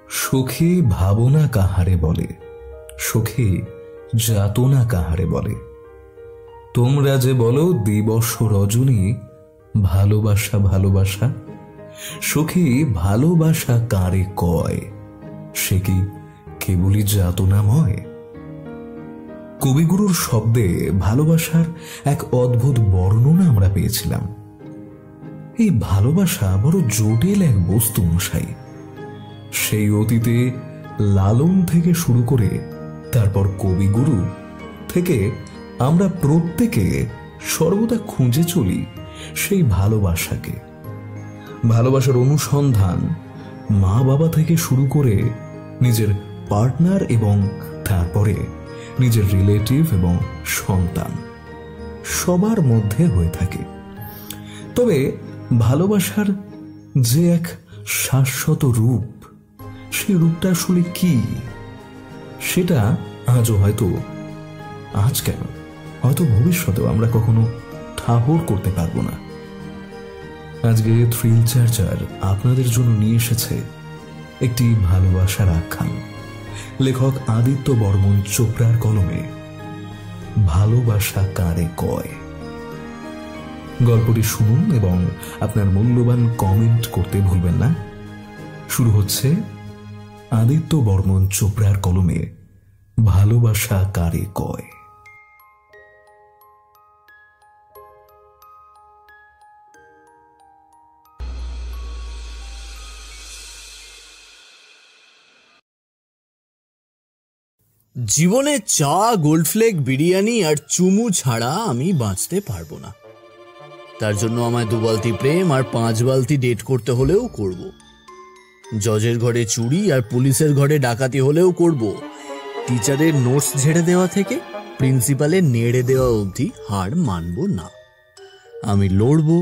সুখী ভাবনা কাহারে বলে, সুখী যাতনা কাহারে বলে। তোমরা যে বলো দিবস রজনী ভালোবাসা ভালোবাসা, সুখী ভালোবাসা কারে কয়, সে কি কেবলই যাতনাময়? কবিগুরুর শব্দে ভালোবাসার এক অদ্ভুত বর্ণনা আমরা পেয়েছিলাম। এই ভালোবাসা বড় জটিল এক বস্তু মশাই। সেই অতীতে লালন থেকে শুরু করে তারপর কবিগুরু থেকে আমরা প্রত্যেকে সর্বদা খুঁজে চলি সেই ভালোবাসাকে। ভালোবাসার অনুসন্ধান মা বাবা থেকে শুরু করে নিজের পার্টনার এবং তারপরে নিজের রিলেটিভ এবং সন্তান সবার মধ্যে হয়ে থাকে। তবে ভালোবাসার যে এক শাশ্বত রূপ, সেই রূপটা আসলে কি, সেটা আজও হয়তো, আজ কেন হয়তো ভবিষ্যতেও আমরা কখনো ঠাহর করতে পারবো না। আজকে থ্রিল চার্জার আপনাদের জন্য নিয়ে এসেছে একটি ভালোবাসার আখ্যান। লেখক আদিত্য বর্মন চোপড়ার কলমে ভালোবাসা কারে কয়। গল্পটি শুনুন এবং আপনার মূল্যবান কমেন্ট করতে ভুলবেন না। শুরু হচ্ছে আদিত্য বর্মন চোপড়ার কলমে ভালোবাসা কারে কয়। জীবনে চা, গোল্ডফ্লেক, বিরিয়ানি আর চুমু ছাড়া আমি বাঁচতে পারবো না। তার জন্য আমায় 2 বালতি প্রেম আর 5 বালতি ডেট করতে হলেও করব। জজের ঘরে চুরি আর পুলিশের ঘরে ডাকাতি হলেও করব। টিচারের নোটস ঝেড়ে দেওয়া থেকে প্রিন্সিপালের নেড়ে দেওয়া অবধি হার মানব না। আমি লড়বো,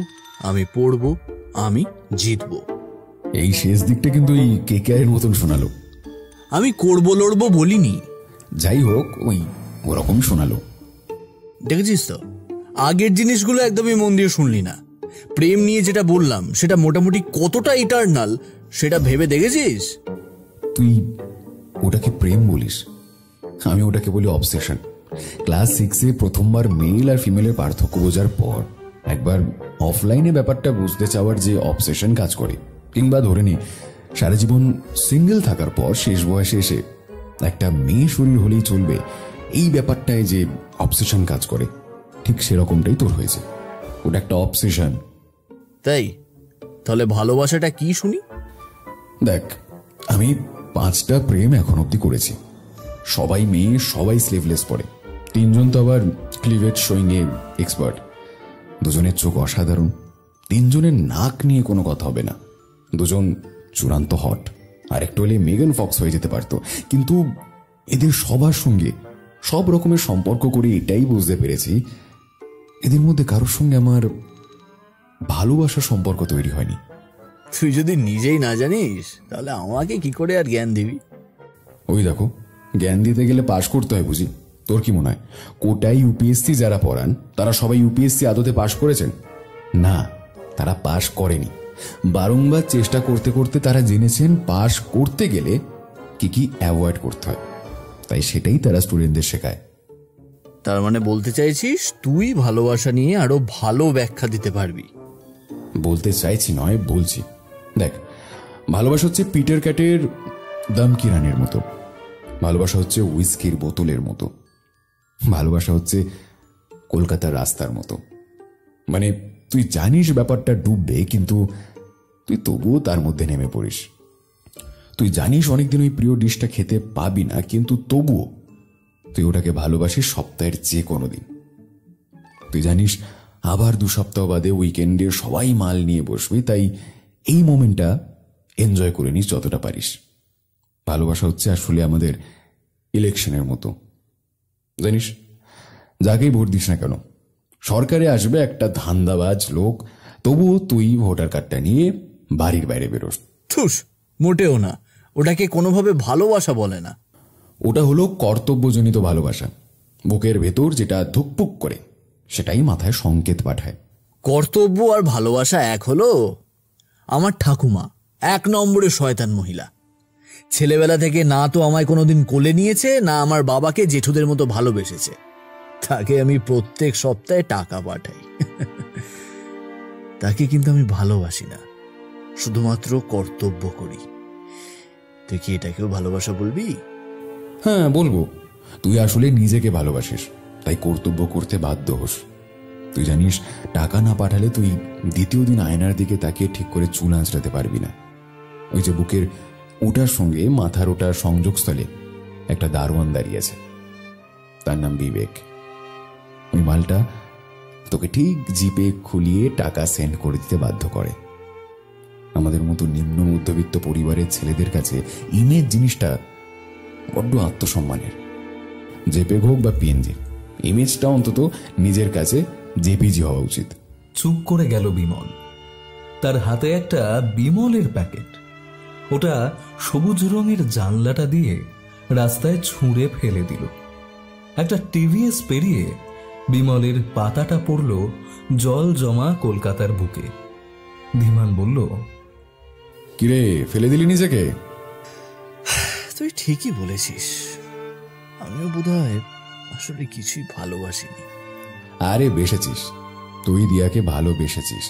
আমি পড়বো, আমি জিতবো। এই শেষ দিকটা কিন্তু এই কেকেআর মতন শোনালো। আমি করবো লড়বো বলিনি। যাই হোক, ওরকম শোনালো। দেখেছিস তো, আগের জিনিসগুলো একদমই মন দিয়ে শুনলি না। প্রেম নিয়ে যেটা বললাম সেটা মোটামুটি কতটা ইটারনাল সেটা ভেবে দেখেছিস? তুই ওটাকে প্রেম বলিস, আমি ওটাকে বলি অবসেশন। ক্লাস 6-এ প্রথমবার মেল আর ফিমেলের পার্থক্য বোঝার পর একবার অফলাইনে ব্যাপারটা বুঝতে চাওয়ার যে অবসেশন কাজ করে, কিংবা ধরে নি সারা জীবন সিঙ্গেল থাকার পর শেষ বয়সে এসে একটা মেয়ে শরীর হলেই চলবে, এই ব্যাপারটায় যে অবসেশন কাজ করে, ঠিক সেরকমটাই তোর হয়েছে। ওটা একটা অবসেশন। তাই তাহলে ভালোবাসাটা কি শুনি? দেখ, আমি 5টা প্রেম এখন অব্দি করেছি। সবাই মেয়ে, সবাই স্লিভলেস পরে। 3 জন তো আবার ক্লিভেজ শোয়িং এ এক্সপার্ট। 2 জনের চোখ অসাধারণ। 3 জনের নাক নিয়ে কোনো কথা হবে না। 2 জন চূড়ান্ত হট। আর একটু হলে মেগান ফক্স হয়ে যেতে পারতো। কিন্তু এদের সবার সঙ্গে সব রকমের সম্পর্ক করে এটাই বুঝতে পেরেছি, এদের মধ্যে কারোর সঙ্গে আমার ভালোবাসার সম্পর্ক তৈরি হয়নি। তুই যদি নিজেই না জানিস তাহলে আমাকে কি করে আর জ্ঞান দিবি? ওই দেখো, জ্ঞান দিতে গেলে পাশ করতে হয় বুঝি। তোর কি মনে হয় কোটায় ইউপিএসসি যারা পড়ান তারা সবাই ইউপিএসসি আদতে পাশ করেছেন? না, তারা পাশ করেনি। বারংবার চেষ্টা করতে করতে তারা জেনেছেন পাশ করতে গেলে কি কি অ্যাভয়েড করতে হয়, তাই সেটাই তারা স্টুডেন্টদের শেখায়। তার মানে বলতে চাইছিস তুই ভালোবাসা নিয়ে আরো ভালো ব্যাখ্যা দিতে পারবি? বলতে চাইছি নয়, বলছি। দেখ, ভালোবাসা হচ্ছে পিটার ক্যাটের দমকিরানের মতো। ভালোবাসা হচ্ছে হুইস্কির বোতলের মতো। ভালোবাসা হচ্ছে কলকাতার রাস্তার মতো। মানে তুই জানিস ব্যাপারটা ডুববে, কিন্তু তুই তবুও তার মধ্যে নেমে পড়িস। তুই জানিস অনেকদিন ওই প্রিয় ডিশটা খেতে পাবি না, কিন্তু তবুও তুই ওটাকে ভালোবাসিস সপ্তাহের যে কোনো দিন। তুই জানিস আবার 2 সপ্তাহ বাদে উইকেন্ডে সবাই মাল নিয়ে বসবি, তাই এই মোমেন্টটা এনজয় করে নিস যতটা পারিস। ভালোবাসা হচ্ছে আসলে আমাদের ইলেকশনের মতো। জানিস, যাকেই ভোট দিস না কেন, সরকারে আসবে একটা ধান্দাবাজ লোক, তবুও তুই ভোটার কার্ডটা নিয়ে বাড়ির বাইরে বেরোস। থুস, মোটেও না। ওটাকে কোনোভাবে ভালোবাসা বলে না। ওটা হলো কর্তব্যজনিত ভালোবাসা। বুকের ভেতর যেটা ধুকপুক করে সেটাই মাথায় সংকেত পাঠায়। কর্তব্য আর ভালোবাসা এক হলো? আমার ঠাকুমা 1 নম্বরে শয়তান মহিলা। ছেলেবেলা থেকে না তো আমায় কোনোদিন কোলে নিয়েছে, না আমার বাবাকে জেঠুদের মতো ভালোবেসেছে। তাকে আমি প্রত্যেক সপ্তাহে টাকা পাঠাই। তাকে কিন্তু আমি ভালোবাসি না, শুধুমাত্র কর্তব্য করি। তুই কি এটাকেও ভালোবাসা বলবি? হ্যাঁ বলবো। তুই আসলে নিজেকে ভালোবাসিস, তাই কর্তব্য করতে বাধ্য হোস। তুই জানিস, টাকা না পাঠালে তুই দ্বিতীয় দিন আয়নার দিকে তাকিয়ে ঠিক করে চুল আঁচড়াতে পারবি না। ওই যে বুকের ওটার সঙ্গে মাথার ওটার সংযোগস্থলে একটা দারোয়ান দাঁড়িয়ে আছে, তার নাম বিবেক। ওই মালটা তোকে ঠিক জিপে খুলিয়ে টাকা সেন্ড করে দিতে বাধ্য করে। আমাদের মতো নিম্ন মধ্যবিত্ত পরিবারের ছেলেদের কাছে ইমেজ জিনিসটা বড্ড আত্মসম্মানের। জেপে হোক বা পিএনজি, ইমেজটা অন্তত নিজের কাছে জেপিজি হওয়া উচিত। চুপ করে গেল বিমল। তার হাতে একটা বিমলের প্যাকেট। ওটা সবুজ রঙের জানলাটা দিয়ে রাস্তায় ছুঁড়ে ফেলে দিল। একটা টিভিএস পেরিয়ে বিমলের পাতাটা পড়ল জল জমা কলকাতার বুকে। ধীমান বলল, কিরে, ফেলে দিলি নিজেকে? তুই ঠিকই বলেছিস, আমিও বোধহয় আসলে কিছুই ভালোবাসিনি। আরে বেসেছিস, তুই দিয়াকে ভালোবেসেছিস।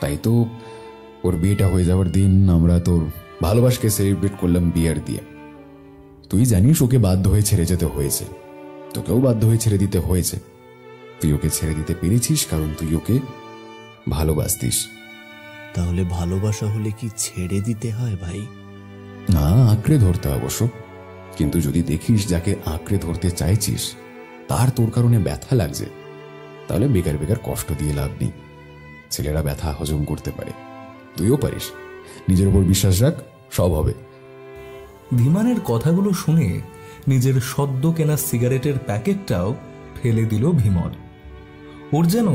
তাই তো ওর বিয়েটা হয়ে যাওয়ার দিন আমরা তোর ভালোবাসকে সেলিব্রেট করলাম বিয়ার দিয়ে। তুই জানিস ওকে বাধ্য হয়ে ছেড়ে যেতে হয়েছে, তোকেও বাধ্য হয়ে ছেড়ে দিতে হয়েছে। তুই ওকে ছেড়ে দিতে পেরেছিস কারণ তুই ওকে ভালোবাসতিস। তাহলে ভালোবাসা হলে কি ছেড়ে দিতে হয় ভাই? না, আঁকড়ে ধরতে অবশ্য। কিন্তু যদি দেখিস যাকে আঁকড়ে ধরতে চাইছিস তার তোর কারণে ব্যথা লাগছে, তাহলে বেকার বেকার কষ্ট দিয়ে লাভ নেই। ছেলেরা ব্যথা হজম করতে পারে, তুইও পারিস। নিজের উপর বিশ্বাস রাখ, সব হবে। ধীমানের কথাগুলো শুনে নিজের সদ্য কেনা সিগারেটের প্যাকেটটাও ফেলে দিল বিমল। ওর যেন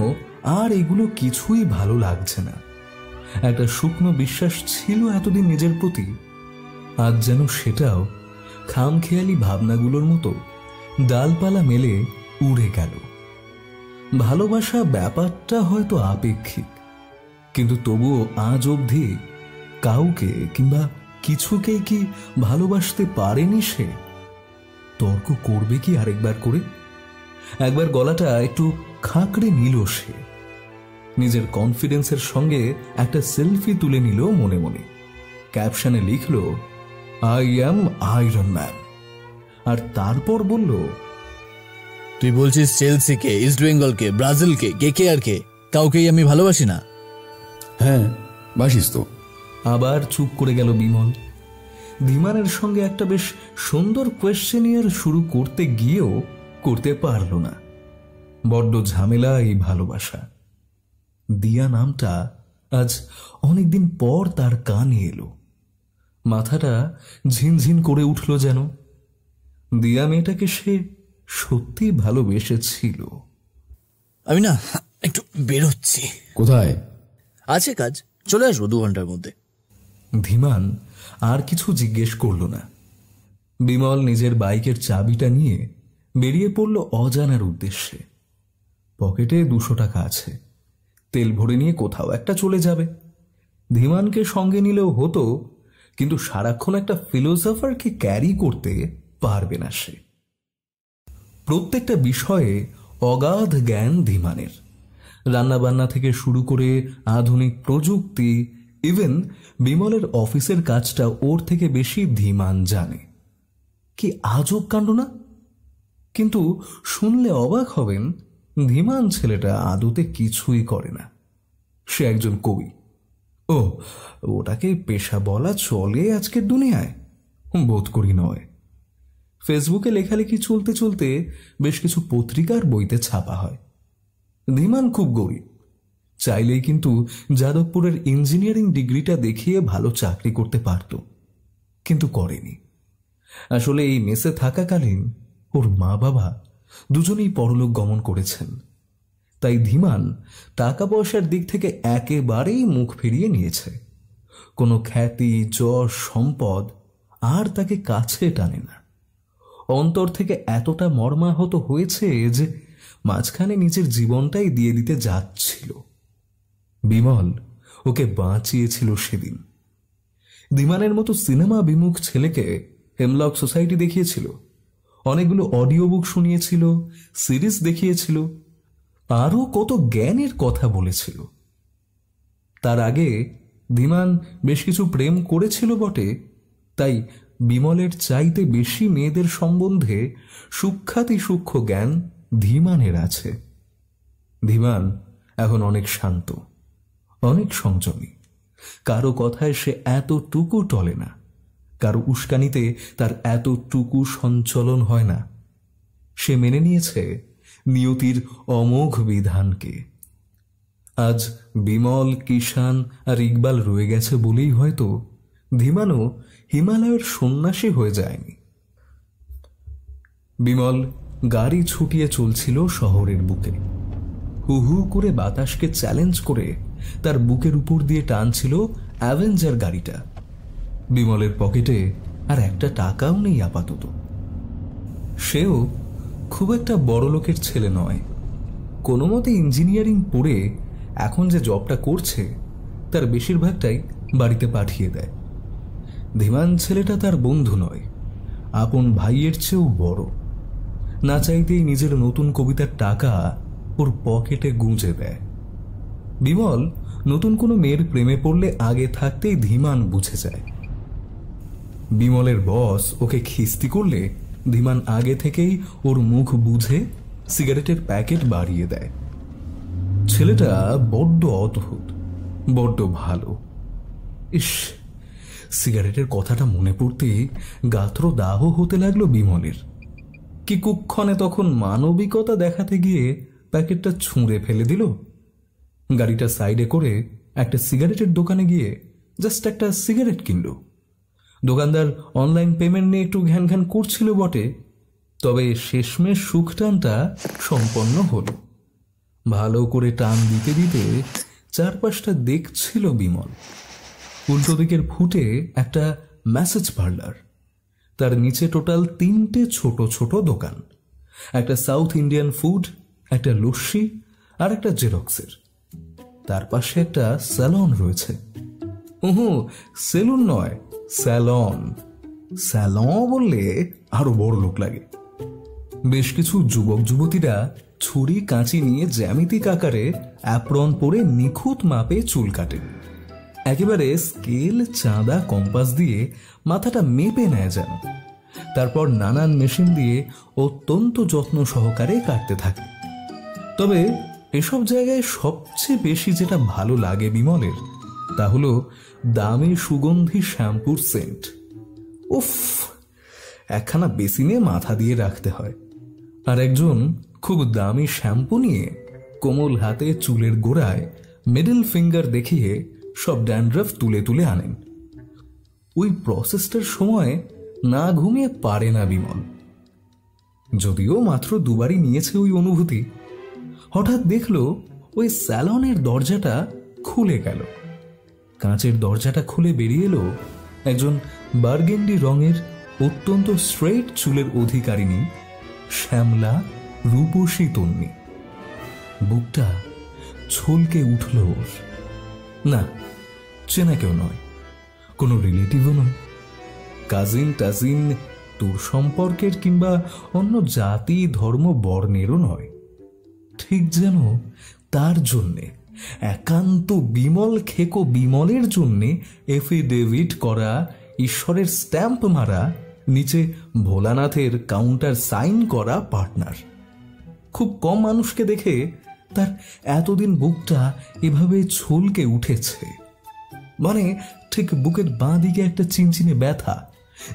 আর এগুলো কিছুই ভালো লাগছে না। একটা শুকনো বিশ্বাস ছিল এতদিন নিজের প্রতি, আজ যেন সেটাও খামখেয়ালি ভাবনাগুলোর মতো ডালপালা মেলে উড়ে গেল। ভালোবাসা ব্যাপারটা হয়তো আপেক্ষিক, কিন্তু তবুও আজ অবধি কাউকে কিংবা কিছুকেই কি ভালোবাসতে পারেনি সে? তর্ক করবে কি আরেকবার করে? একবার গলাটা একটু খাঁকড়ে নিল সে। নিজের কনফিডেন্সের সঙ্গে একটা সেলফি তুলে নিল মনে মনে। ক্যাপশনে লিখল, আই অ্যাম আয়রন ম্যান। আর তারপর বলল, তুই বলছিস চেলসিকে, ইস্ট বেঙ্গলকে, ব্রাজিলকে, কেকেআরকে, কাউকেই আমি ভালোবাসি না? হ্যাঁ বাসিস তো। আবার চুপ করে গেল বিমল। ধীমানের সঙ্গে একটা বেশ সুন্দর কোয়েশ্চেনিয়ার শুরু করতে গিয়েও করতে পারল না। বড্ড ঝামেলা এই ভালোবাসা। দিয়া নামটা আজ অনেকদিন পর তার কানে এলো। মাথাটা ঝিনঝিন করে উঠল যেন। দিয়া মেয়েটাকে সে সত্যি ভালোবেসেছিল। আমি না একটু বেরোচ্ছি। কোথায়? আছে কাজ, চলে আসবো 2 ঘন্টার মধ্যে। ধীমান আর কিছু জিজ্ঞেস করল না। বিমল নিজের বাইকের চাবিটা নিয়ে বেরিয়ে পড়ল অজানার উদ্দেশ্যে। পকেটে 200 টাকা আছে, তেল ভরে নিয়ে কোথাও একটা চলে যাবে। ধীমানকে সঙ্গে নিলেও হতো, কিন্তু সারাক্ষণ একটা ফিলোসফারকে ক্যারি করতে পারবে না সে। প্রত্যেকটা বিষয়ে অগাধ জ্ঞান ধীমানের। রান্নাবান্না থেকে শুরু করে আধুনিক প্রযুক্তি, ইভেন বিমলের অফিসের কাজটা ওর থেকে বেশি ধীমান জানে। কি আজব কাণ্ড না? কিন্তু শুনলে অবাক হবেন, ধীমান ছেলেটা আদতে কিছুই করে না। সে একজন কবি। ও, ওটাকে পেশা বলা চলে আজকের দুনিয়ায়? বোধ করি নয়। ফেসবুকে লেখালেখি চলতে চলতে বেশ কিছু পত্রিকার বইতে ছাপা হয়। ধীমান খুব গরিব, চাইলেই কিন্তু যাদবপুরের ইঞ্জিনিয়ারিং ডিগ্রিটা দেখিয়ে ভালো চাকরি করতে পারত, কিন্তু করেনি। আসলে এই মেসে থাকাকালীন ওর মা বাবা দুজনেই পরলোক গমন করেছেন। তাই ধীমান টাকা পয়সার দিক থেকে একেবারেই মুখ ফিরিয়ে নিয়েছে। কোনো খ্যাতি, যশ, সম্পদ আর তাকে কাছে টানে না। অন্তর থেকে এতটা মর্মাহত হয়েছে যে মাঝখানে নিজের জীবনটাই দিয়ে দিতে যাচ্ছিল। বিমল ওকে বাঁচিয়েছিল সেদিন। ধীমানের মতো সিনেমা বিমুখ ছেলেকে হেমলক সোসাইটি দেখিয়েছিল, অনেকগুলো অডিও বুক শুনিয়েছিল, সিরিজ দেখিয়েছিল, আরও কত জ্ঞানের কথা বলেছিল। তার আগে ধীমান বেশ কিছু প্রেম করেছিল বটে, তাই বিমলের চাইতে বেশি মেয়েদের সম্বন্ধে সূক্ষ্মাতি সূক্ষ্ম জ্ঞান ধীমানের আছে। ধীমান এখন অনেক শান্ত, অনেক সংযমী। কারো কথায় সে এতটুকু টলে না, কারো উস্কানিতে তার এতটুকু সঞ্চলন হয় না। সে মেনে নিয়েছে নিয়তির অমোঘ বিধানকে। আজ বিমল, কিষান আর ইকবাল রয়ে গেছে বলেই হয়তো ধীমানও হিমালয়ের সন্ন্যাসী হয়ে যায়নি। বিমল গাড়ি ছুটিয়ে চলছিল শহরের বুকে। হু হু করে বাতাসকে চ্যালেঞ্জ করে তার বুকের উপর দিয়ে টানছিল অ্যাভেঞ্জার গাড়িটা। বিমলের পকেটে আর একটা টাকাও নেই আপাতত। সেও খুব একটা বড় লোকের ছেলে নয়। কোনো মতে ইঞ্জিনিয়ারিং পড়ে এখন যে জবটা করছে তার বেশিরভাগটাই বাড়িতে পাঠিয়ে দেয়। ধীমান ছেলেটা তার বন্ধু নয়, আপন ভাইয়ের চেয়েও বড়। না চাইতেই নিজের নতুন কবিতার টাকা ওর পকেটে গুঁজে দেয়। বিমল নতুন কোনো মেয়ের প্রেমে পড়লে আগে থাকতেই ধীমান বুঝে যায়। বিমলের বস ওকে খিস্তি করলে ধীমান আগে থেকেই ওর মুখ বুঝে সিগারেটের প্যাকেট বাড়িয়ে দেয়। ছেলেটা বড্ড অদ্ভুত, বড্ড ভালো। ইস, সিগারেটের কথাটা মনে পড়তেই গাত্র দাহ হতে লাগলো বিমলের। কি কুক্ষণে তখন মানবিকতা দেখাতে গিয়ে প্যাকেটটা ছুঁড়ে ফেলে দিল। গাড়িটা সাইডে করে একটা সিগারেটের দোকানে গিয়ে জাস্ট একটা সিগারেট কিনল। দোকানদার অনলাইন পেমেন্ট নিয়ে একটু ঘ্যান ঘ্যান করছিল বটে, তবে শেষমেশ সুখ টানটা সম্পন্ন হল। ভালো করে টান দিতে দিতে চারপাশটা দেখছিল বিমল। উল্টো দিকের ফুটে একটা ম্যাসেজ পার্লার, তার নিচে টোটাল 3টে ছোট ছোট দোকান, একটা সাউথ ইন্ডিয়ান ফুড, একটা লস্যি আর একটা জেরক্সের। তার পাশে একটা স্যালন রয়েছে। সেলুন নয়, স্যালন। স্যালন বললে আরো বড় লোক লাগে। বেশ কিছু যুবক যুবতীরা ছুরি কাঁচি নিয়ে জ্যামিতিক আকারে অ্যাপ্রন পরে নিখুঁত মাপে চুল কাটে। একেবারে স্কেল, চাঁদা, কম্পাস দিয়ে মাথাটা মেপে নেয় যেন। তারপর নানান মেশিন দিয়ে অত্যন্ত যত্ন সহকারে কাটতে থাকে। তবে এসব জায়গায় সবচেয়ে বেশি যেটা ভালো লাগে বিমলের, তা হলো দামি সুগন্ধি শ্যাম্পুর সেন্ট। উফ, একখানা বেসিনে মাথা দিয়ে রাখতে হয়, আর একজন খুব দামি শ্যাম্পু নিয়ে কোমল হাতে চুলের গোড়ায় মিডল ফিঙ্গার দেখিয়ে সব ড্যান্ড্রাফ তুলে তুলে আনেন। ওই প্রসেসটার সময় না ঘুমিয়ে পারে না বিমল। যদিও মাত্র দুবারই নিয়েছে ওই অনুভূতি। হঠাৎ দেখলো ওই স্যালনের দরজাটা খুলে গেল। কাঁচের দরজাটা খুলে বেরিয়ে এলো একজন বার্গেন্ডি রঙের অত্যন্ত স্ট্রেইট চুলের অধিকারিণী শ্যামলা রূপসী তন্নি। বুকটা ছলকে উঠল ওর। না, চেনা কেউ নয়, কোনো রিলেটিভও নয়, কাজিন টাজিন তোর সম্পর্কের কিংবা অন্য জাতি ধর্ম বর্ণেরও নয়। ঠিক যেন তার জন্যে, একান্ত বিমল খেকো বিমলের জন্যে এফিডেভিট করা, ঈশ্বরের স্ট্যাম্প মারা, নিচে ভোলানাথের কাউন্টার সাইন করা পার্টনার। খুব কম মানুষকে দেখে তার এতদিন বুকটা এভাবে ছলকে উঠেছে। মানে ঠিক বুকের বাঁ দিকে একটা চিনচিনে ব্যথা,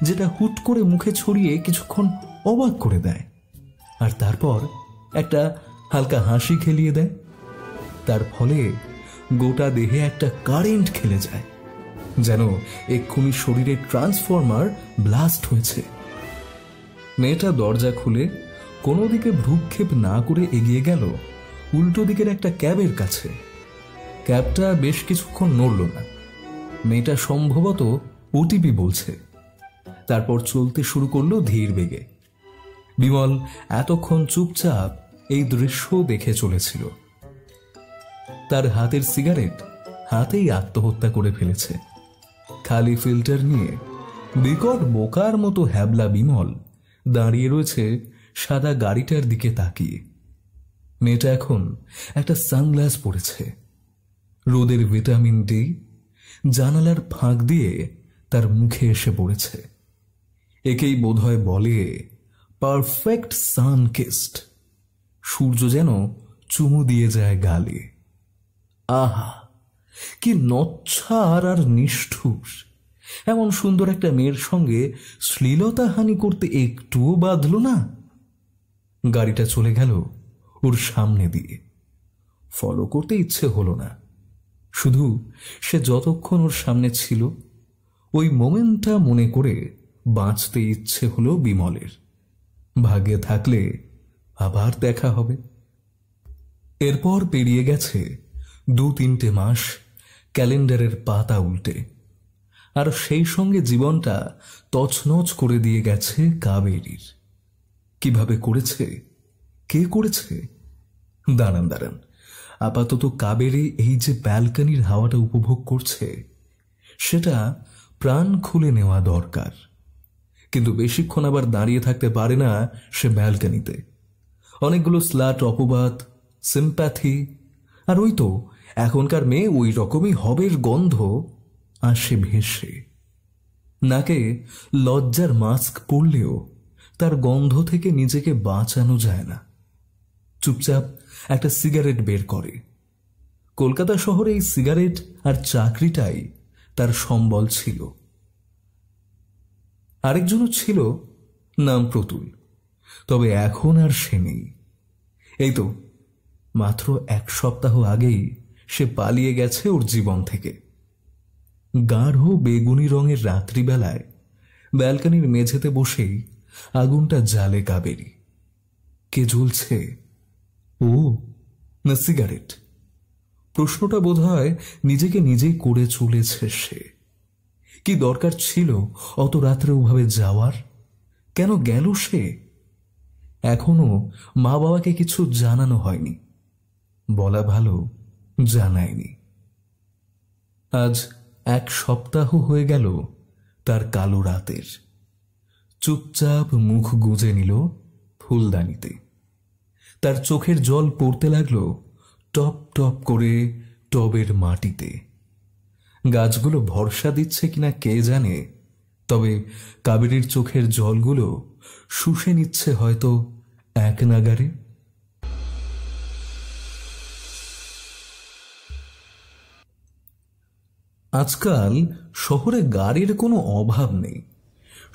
যেটা হুট করে মুখে ছড়িয়ে কিছুক্ষণ অবাক করে দেয়, আর তারপর একটা হালকা হাসি খেলিয়ে দেয়। তার ফলে গোটা দেহে একটা কারেন্ট খেলে যায়, যেন এক্ষুনি শরীরে ট্রান্সফরমার ব্লাস্ট হয়েছে। মেয়েটা দরজা খুলে কোনো দিকে ভ্রুক্ষেপ না করে এগিয়ে গেল উল্টো দিকের একটা ক্যাবের কাছে। ক্যাবটা বেশ কিছুক্ষণ নড়ল না। মেয়েটা সম্ভবত ওটিপি বলছে। তারপর চলতে শুরু করলো ধীর বেগে। বিমল এতক্ষণ চুপচাপ এই দৃশ্য দেখে চলেছিল। তার হাতের সিগারেট হাতেই আত্মহত্যা করে ফেলেছে। খালি ফিল্টার নিয়ে বিকট বোকার মতো হ্যাবলা বিমল দাঁড়িয়ে রয়েছে সাদা গাড়িটার দিকে তাকিয়ে। মেয়েটা এখন একটা সানগ্লাস পরেছে। রোদের ভিটামিন ডি জানালার ফাঁক দিয়ে তার মুখে এসে পড়েছে। একেই বোধহয় বলে পারফেক্ট সানকিস্ট। সূর্য যেন চুমু দিয়ে যায় গালে। আহা, কি নচ্ছার আর নিষ্ঠুর! এমন সুন্দর একটা মেয়ের সঙ্গে শ্লীলতাহানি করতে একটুও বাধল না। গাড়িটা চলে গেল ওর সামনে দিয়ে। ফলো করতে ইচ্ছে হলো না। শুধু সে যতক্ষণ ওর সামনে ছিল ওই মোমেন্টটা মনে করে বাঁচতে ইচ্ছে হলো বিমলের। ভাগ্যে থাকলে আবার দেখা হবে। এরপর পেরিয়ে গেছে 2-3টে মাস ক্যালেন্ডারের পাতা উল্টে, আর সেই সঙ্গে জীবনটা তছনছ করে দিয়ে গেছে কাবেরীর। কিভাবে করেছে, কে করেছে? দাঁড়ান দাঁড়ান, আপাতত কাবেরী এই যে ব্যালকনির হাওয়াটা উপভোগ করছে সেটা প্রাণ খুলে নেওয়া দরকার। কিন্তু বেশিক্ষণ আবার দাঁড়িয়ে থাকতে পারে না সে ব্যালকনিতে। অনেকগুলো স্লাট অপবাদ, সিম্প্যাথি, আর ওই তো এখনকার মেয়ে ওই রকমই হবের গন্ধ আসে ভেসে। নাকে লজ্জার মাস্ক পরলেও তার গন্ধ থেকে নিজেকে বাঁচানো যায় না। চুপচাপ একটা সিগারেট বের করে। কলকাতা শহরে এই সিগারেট আর চাকরিটাই তার সম্বল ছিল। আরেকজনও ছিল, নাম প্রতুল, তবে এখন আর সে নেই। এই তো মাত্র 1 সপ্তাহ আগেই সে পালিয়ে গেছে ওর জীবন থেকে। গাঢ় বেগুনি রঙের রাত্রিবেলায় ব্যালকনির মেঝেতে বসেই আগুনটা জ্বালে কাবেরী। কে জ্বলছে, ও না সিগারেট? প্রশ্নটা বোধহয় নিজেকে নিজেই করে চলেছে সে। কি দরকার ছিল অত রাত্রে ওভাবে যাওয়ার? কেন গেল সে? এখনো মা বাবাকে কিছু জানানো হয়নি। বলা ভালো, জানায়নি। আজ 1 সপ্তাহ হয়ে গেল তার কালো রাতের। চুপচাপ মুখ গুজে নিল ফুলদানিতে। তার চোখের জল পড়তে লাগলো টপ টপ করে টবের মাটিতে। গাছগুলো ভরসা দিচ্ছে কিনা কে জানে, তবে কাবেরীর চোখের জলগুলো শুষে নিচ্ছে হয়তো এক নাগারে। আজকাল শহরে গাড়ির কোনো অভাব নেই।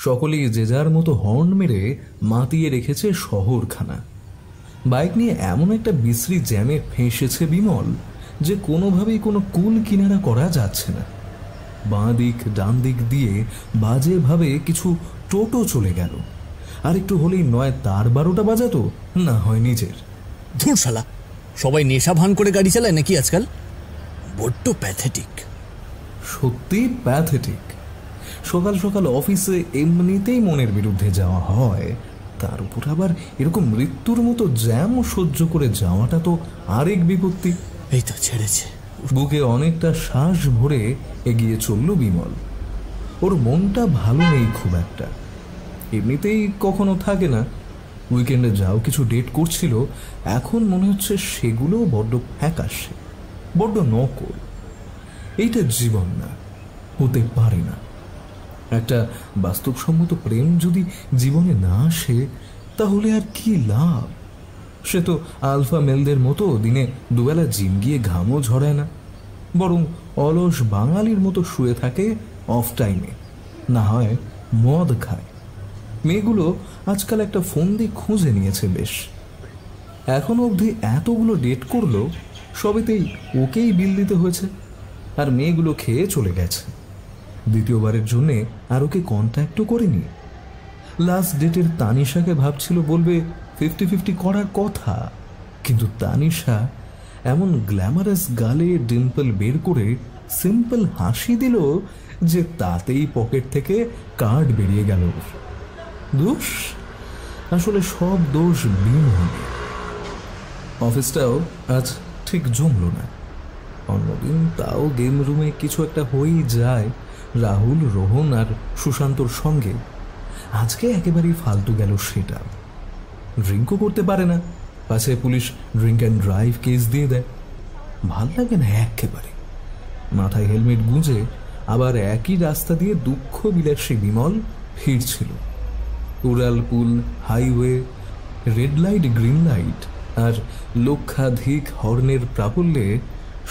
সকলেই যে যার মতো হর্ন মেরে মাতিয়ে রেখেছে শহরখানা। বাইক নিয়ে এমন একটা বিশ্রী জ্যামে ফেঁসেছে বিমল যে কোনোভাবেই কোনো কুল কিনারা করা যাচ্ছে না। বাঁ দিক ডান দিক দিয়ে বাজেভাবে কিছু টোটো চলে গেল। আর একটু হলেই নয় তার 12টা বাজাতো, না হয় নিজের। ধুর শালা, সবাই নেশা ভান করে গাড়ি চালায় নাকি আজকাল? বড্ড প্যাথেটিক। সত্যি প্যাথেটিক। সকাল সকাল অফিসে এমনিতেই মনের বিরুদ্ধে যাওয়া হয়, তার উপর আবার এরকম মৃত্যুর মতো জ্যামও সহ্য করে যাওয়াটা তো আরেক বিপত্তি। এই তো ছেড়েছে। বুকে অনেকটা শ্বাস ভরে এগিয়ে চলল বিমল। ওর মনটা ভালো নেই খুব একটা, এমনিতেই কখনো থাকে না। উইকেন্ডে যাও কিছু ডেট করছিল, এখন মনে হচ্ছে সেগুলোও বড্ড ফ্যাকাশে, বড্ড নকল। এইটা জীবন না, হতে পারে না। একটা বাস্তবসম্মত প্রেম যদি জীবনে না আসে তাহলে আর কি লাভ? সে তো আলফা মেলদের মতো দিনে 2 বেলা জিম গিয়ে ঘামও ঝরায় না, বরং অলস বাঙালির মতো শুয়ে থাকে অফ টাইমে, না হয় মদ খায়। মেয়েগুলো আজকাল একটা ফোন দিয়ে খুঁজে নিয়েছে বেশ। এখনো অবধি এতগুলো ডেট করলো, সবেতেই ওকেই বিল দিতে হয়েছে, আর মেয়েগুলো খেয়ে চলে গেছে। দ্বিতীয়বারের জন্যে আর ওকে কন্ট্যাক্টও করেনি। লাস্ট ডেটের তানিশাকে ভাবছিল বলবে 50-50 করার কথা, কিন্তু তানিশা এমন গ্ল্যামারাস গালে ডিম্পল বের করে সিম্পল হাসি দিল যে তাতেই পকেট থেকে কার্ড বেরিয়ে গেল। দোষ, আসলে সব দোষ বিমলের। অফিসটাও আজ ঠিক জমল না। অন্যদিন তাও গেম রুমে কিছু একটা হয়েই যায়, রাহুল, রোহন আর সুশান্তর সঙ্গে আজকে একেবারেই ফালতু গেল সেটা। ড্রিঙ্কও করতে পারে না, পাছে police drink and drive case দিয়ে দেয়। ভাল লাগে না একেবারে। মাথায় হেলমেট গুঁজে আবার একই রাস্তা দিয়ে দুঃখ বিলাসী বিমল ফিরছিল। উড়ালপুল, highway, red light, green light আর লক্ষাধিক হর্নের প্রাবল্যে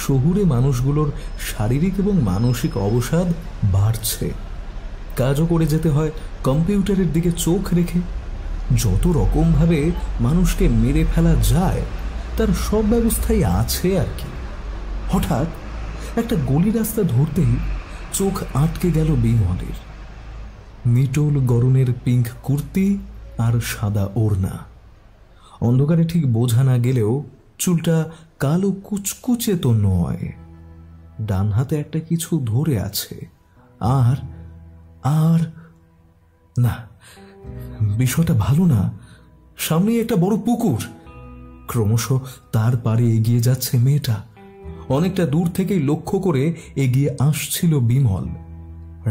শহুরে মানুষগুলোর শারীরিক এবং মানসিক অবসাদ বাড়ছে। কাজও করে যেতে হয় কম্পিউটারের দিকে চোখ রেখে। যত রকমভাবে মানুষকে মেরে ফেলা যায় তার সব ব্যবস্থাই আছে আর কি। হঠাৎ একটা গলি রাস্তা ধরতেই চোখ আটকে গেল বিমলের। নিটোল গরনের পিঙ্ক কুর্তি আর সাদা ওড়না। অন্ধকারে ঠিক বোঝা না গেলেও চুলটা কালো কুচকুচে তো নয়। ডান হাতে একটা কিছু ধরে আছে। আর আর না, বিষয়টা ভালো না। সামনেই একটা বড় পুকুর। ক্রমশ তার পাড়ে এগিয়ে যাচ্ছে মেয়েটা। অনেকটা দূর থেকেই লক্ষ্য করে এগিয়ে আসছিল বিমল।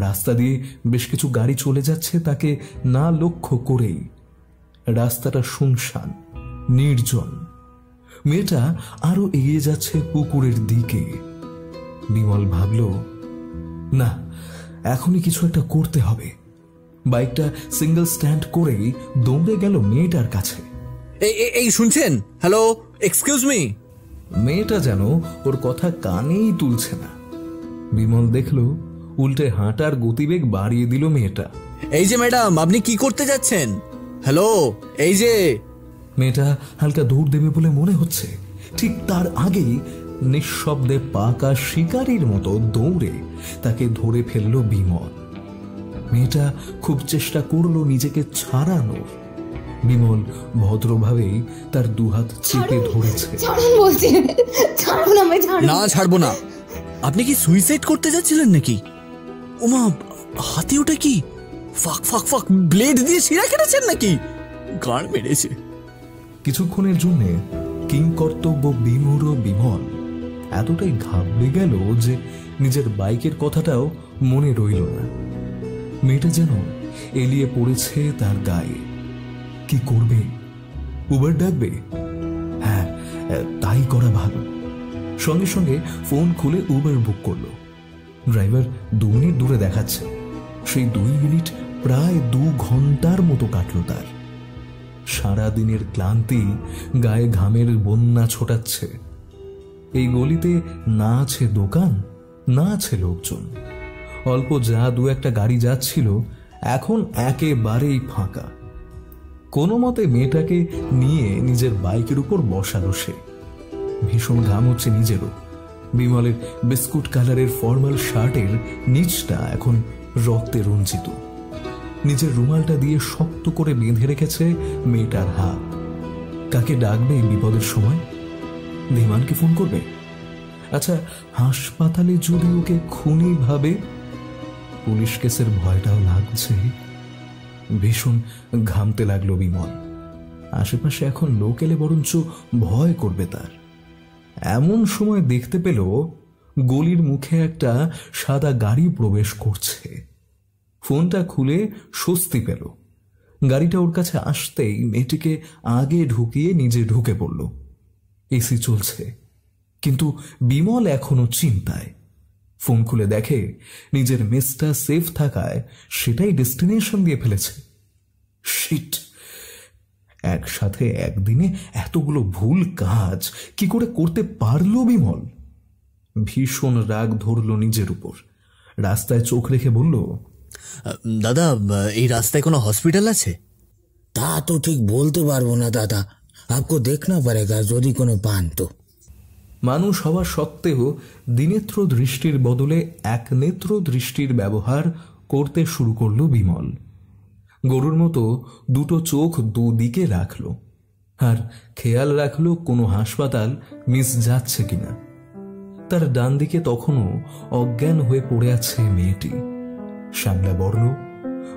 রাস্তা দিয়ে বেশ কিছু গাড়ি চলে যাচ্ছে তাকে না লক্ষ্য করেই। রাস্তাটা শুনশান, নির্জন। মেয়েটা আরো এগিয়ে যাচ্ছে পুকুরের দিকে। বিমল ভাবল, না, এখনই কিছু একটা করতে হবে। বাইকটা সিঙ্গেল স্ট্যান্ড করেই দৌড়ে গেল মেয়েটার কাছে। এই শুনছেন? Hello, excuse me. মেয়েটা যেন ওর কথা কানেই তুলছে না। বিমল দেখল উল্টে হাঁটার গতিবেগ বাড়িয়ে দিল মেয়েটা। এই যে ম্যাডাম, আপনি কি করতে যাচ্ছেন? হ্যালো, এই যে। মেয়েটা হালকা দৌড় দেবে বলে মনে হচ্ছে। ঠিক তার আগেই নিঃশব্দে পাকা শিকারীর মতো দৌড়ে তাকে ধরে ফেলল বিমল। মেয়েটা খুব চেষ্টা করলো নিজেকে ছাড়ানোর। বিমল ভদ্রভাবেই তার দুহাত চেপে ধরেছে। না, ছাড়বো না। আপনি কি সুইসাইড করতে যাচ্ছিলেন নাকি? ওমা, হাতে ওটা কি? ফাক ফাক ফাক ব্লেড দিয়ে শিরা কেটেছেন নাকি? গাঁড় মেরেছে। কিছুক্ষণের জন্য কিংকর্তব্য বিমূঢ় বিমল এতটাই ঘাবড়ে গেল যে নিজের বাইকের কথাটাও মনে রইল না। মেয়েটা যেন এলিয়ে পড়েছে তার গায়ে। কি করবে? উবার ডাকবে? হ্যাঁ, তাই করা ভালো। সঙ্গে সঙ্গে ফোন খুলে উবার বুক করলো। ড্রাইভার 2 মিনিট দূরে দেখাচ্ছে। সেই 2 মিনিট প্রায় 2 ঘন্টার মতো কাটল তার। সারাদিনের ক্লান্তি গায়ে ঘামের বন্যা ছোটাচ্ছে। এই গলিতে না আছে দোকান, না আছে লোকজন। অল্প যা 2-1টা গাড়ি যাচ্ছিল এখন একেবারেই ফাঁকা। কোনো মতে মেয়েটাকে নিয়ে নিজের বাইকের উপর বসালো সে। ভীষণ ঘাম হচ্ছে নিজেরও। বিমলের বিস্কুট কালারের ফর্মাল শার্টের নিচটা এখন রক্তে রঞ্জিত। নিজের রুমালটা দিয়ে শক্ত করে বেঁধে রেখেছে মেয়েটার হাত। কাকে ডাকবে এই বিপদের সময়? ধীমানকে ফোন করবে? আচ্ছা, হাসপাতালে যদি ওকে খুনি ভাবে? পুলিশ কেসের ভয়টাও লাগছে। ভীষণ ঘামতে লাগলো বিমল। আশেপাশে এখন লোক এলে বরঞ্চ ভয় করবে তার। এমন সময় দেখতে পেল গলির মুখে একটা সাদা গাড়ি প্রবেশ করছে। ফোনটা খুলে স্বস্তি পেল। গাড়িটা ওর কাছে আসতেই মেয়েটিকে আগে ঢুকিয়ে নিজে ঢুকে পড়ল। এসি চলছে, কিন্তু বিমল এখনো চিন্তায়। ফোন খুলে দেখে নিজের মেসটা সেফ থাকায় সেটাই ডেস্টিনেশন দিয়ে ফেলেছে। শিট! একসাথে একদিনে এতগুলো ভুল কাজ কি করে করতে পারল বিমল? ভীষণ রাগ ধরল নিজের উপর। রাস্তায় চোখ রেখে বলল, দাদা, এই রাস্তায় কোনো হসপিটাল আছে? তা তো ঠিক বলতে পারবো না দাদা, আপকো দেখনা পড়েগা যদি কোনো পান তো। মানুষ হওয়া সত্ত্বেও দ্বিনেত্র দৃষ্টির বদলে একনেত্র দৃষ্টির ব্যবহার করতে শুরু করল বিমল। গরুর মতো 2টো চোখ দুদিকে রাখল আর খেয়াল রাখল কোনো হাসপাতাল মিস যাচ্ছে কিনা। তার ডান দিকে তখনও অজ্ঞান হয়ে পড়ে আছে মেয়েটি। শ্যামলা বর্ণ,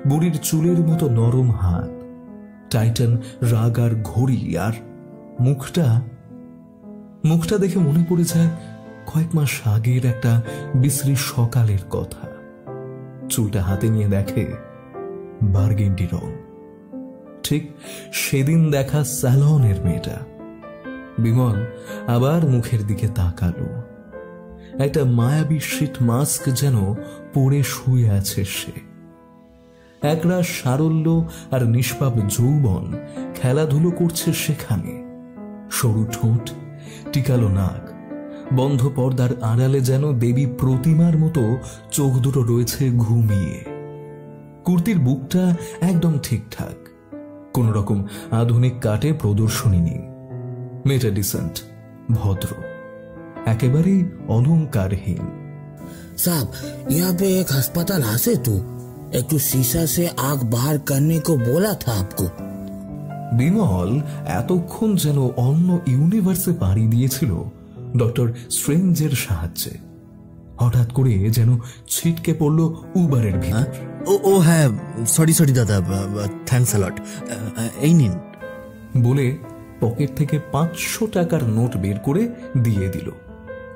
বুড়ির চুলের মতো নরম হাত, টাইটান রাগার ঘড়ি, আর মুখটা দেখে মনে পড়ে যায় কয়েক মাস আগের একটা বিশ্রী সকালের কথা। চুলটা হাতে নিয়ে দেখে বার্গেন্ডি রং, ঠিক সেদিন দেখা স্যালনের মেয়েটা। বিমল আবার মুখের দিকে তাকালো। একটা মায়াবী শীত মাস্ক যেন পরে শুয়ে আছে সে। একরা সারল্য আর নিষ্পাপ যৌবন খেলাধুলো করছে সেখানে। সরু ঠোঁট, টিকালো নাক, বন্ধ পর্দার আড়ালে যেন দেবী প্রতিমার মতো চোখ দুটো রয়েছে ঘুমিয়ে। কুর্তির বুকটা একদম ঠিকঠাক, কোন রকম আধুনিক কাটে প্রদর্শনী নেই। মেয়েটা ডিসেন্ট, ভদ্র, একেবারেই অলংকারহীন। साहब, यहाँ पे एक अस्पताल हासे तो एक तो शीशा से आग बाहर करने को बोला था आपको। বিমল এতক্ষণ যেন অন্য ইউনিভার্সে পাড়ি দিয়েছিল ডক্টর স্ট্রেঞ্জের সাহায্যে। হঠাৎ করে যেন ছিটকে পড়ল উবারের ভিতর। ও হ্যাঁ, সরি দাদা, থ্যাঙ্কস আ লট, এই নিন বলে পকেট থেকে 500 টাকার নোট বের করে দিয়ে দিল।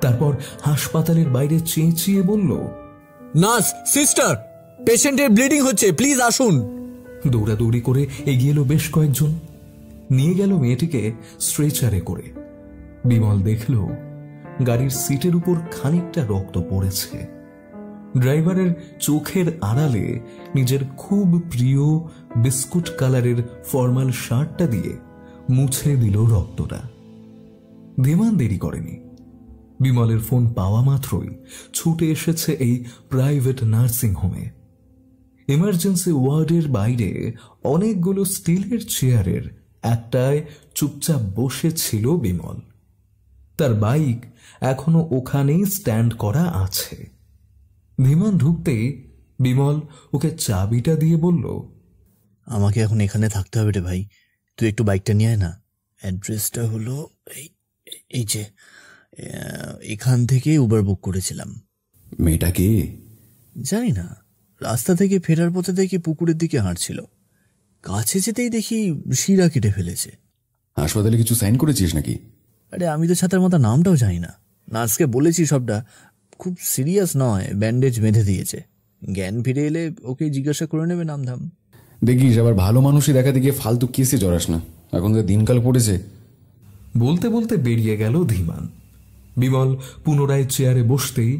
তারপর হাসপাতালের বাইরে চেঁচিয়ে বলল, নার্স, সিস্টার, পেশেন্টের ব্লিডিং হচ্ছে, প্লিজ আসুন। দৌড়াদৌড়ি করে এগিয়ে এলো বেশ কয়েকজন, নিয়ে গেল মেয়েটিকে স্ট্রেচারে করে। বিমল দেখল গাড়ির সিটের উপর খানিকটা রক্ত পড়েছে। ড্রাইভারের চোখের আড়ালে নিজের খুব প্রিয় বিস্কুট কালারের ফর্মাল শার্টটা দিয়ে মুছে দিল রক্তটা। ধীমান দেরি করেনি। বিমলের ফোন পাওয়া মাত্রই ছুটে এসেছে এই প্রাইভেট নার্সিং হোমে। ইমার্জেন্সি ওয়ার্ডের বাইরে অনেকগুলো স্টিলের চেয়ারের একটায় চুপচাপ বসে ছিল বিমল। তার বাইক এখনো ওখানেই স্ট্যান্ড করা আছে। ধীমান ঢুকতেই বিমল ওকে চাবিটা দিয়ে বলল, আমাকে এখন এখানে থাকতে হবে রে ভাই, তুই একটু বাইকটা নিয়ে আয় না। অ্যাড্রেসটা হলো এই যে, এখান থেকে উবার বুক করেছিলাম। মেয়েটা কে জানি না, রাস্তা থেকে ফেরার পথে দেখি পুকুরের দিকে হাঁটছিল, কাছে যেতেই দেখি শিরা কেটে ফেলেছে। হাসপাতালে কিছু সাইন করেছিস নাকি? আরে আমি তো ছাতার মাথা নামটাও জানি না। নার্সকে বলেছি সবটা, খুব সিরিয়াস নয়, ব্যান্ডেজ বেঁধে দিয়েছে। জ্ঞান ফিরে এলে ওকে জিজ্ঞাসা করে নেবে নামধাম। দেখিস আবার ভালো মানুষই দেখাতে গিয়ে ফালতু কেসে জড়াস না, এখন যে দিনকাল পড়েছে। বলতে বলতে বেরিয়ে গেল ধীমান। বিমল পুনরায় চেয়ারে বসতেই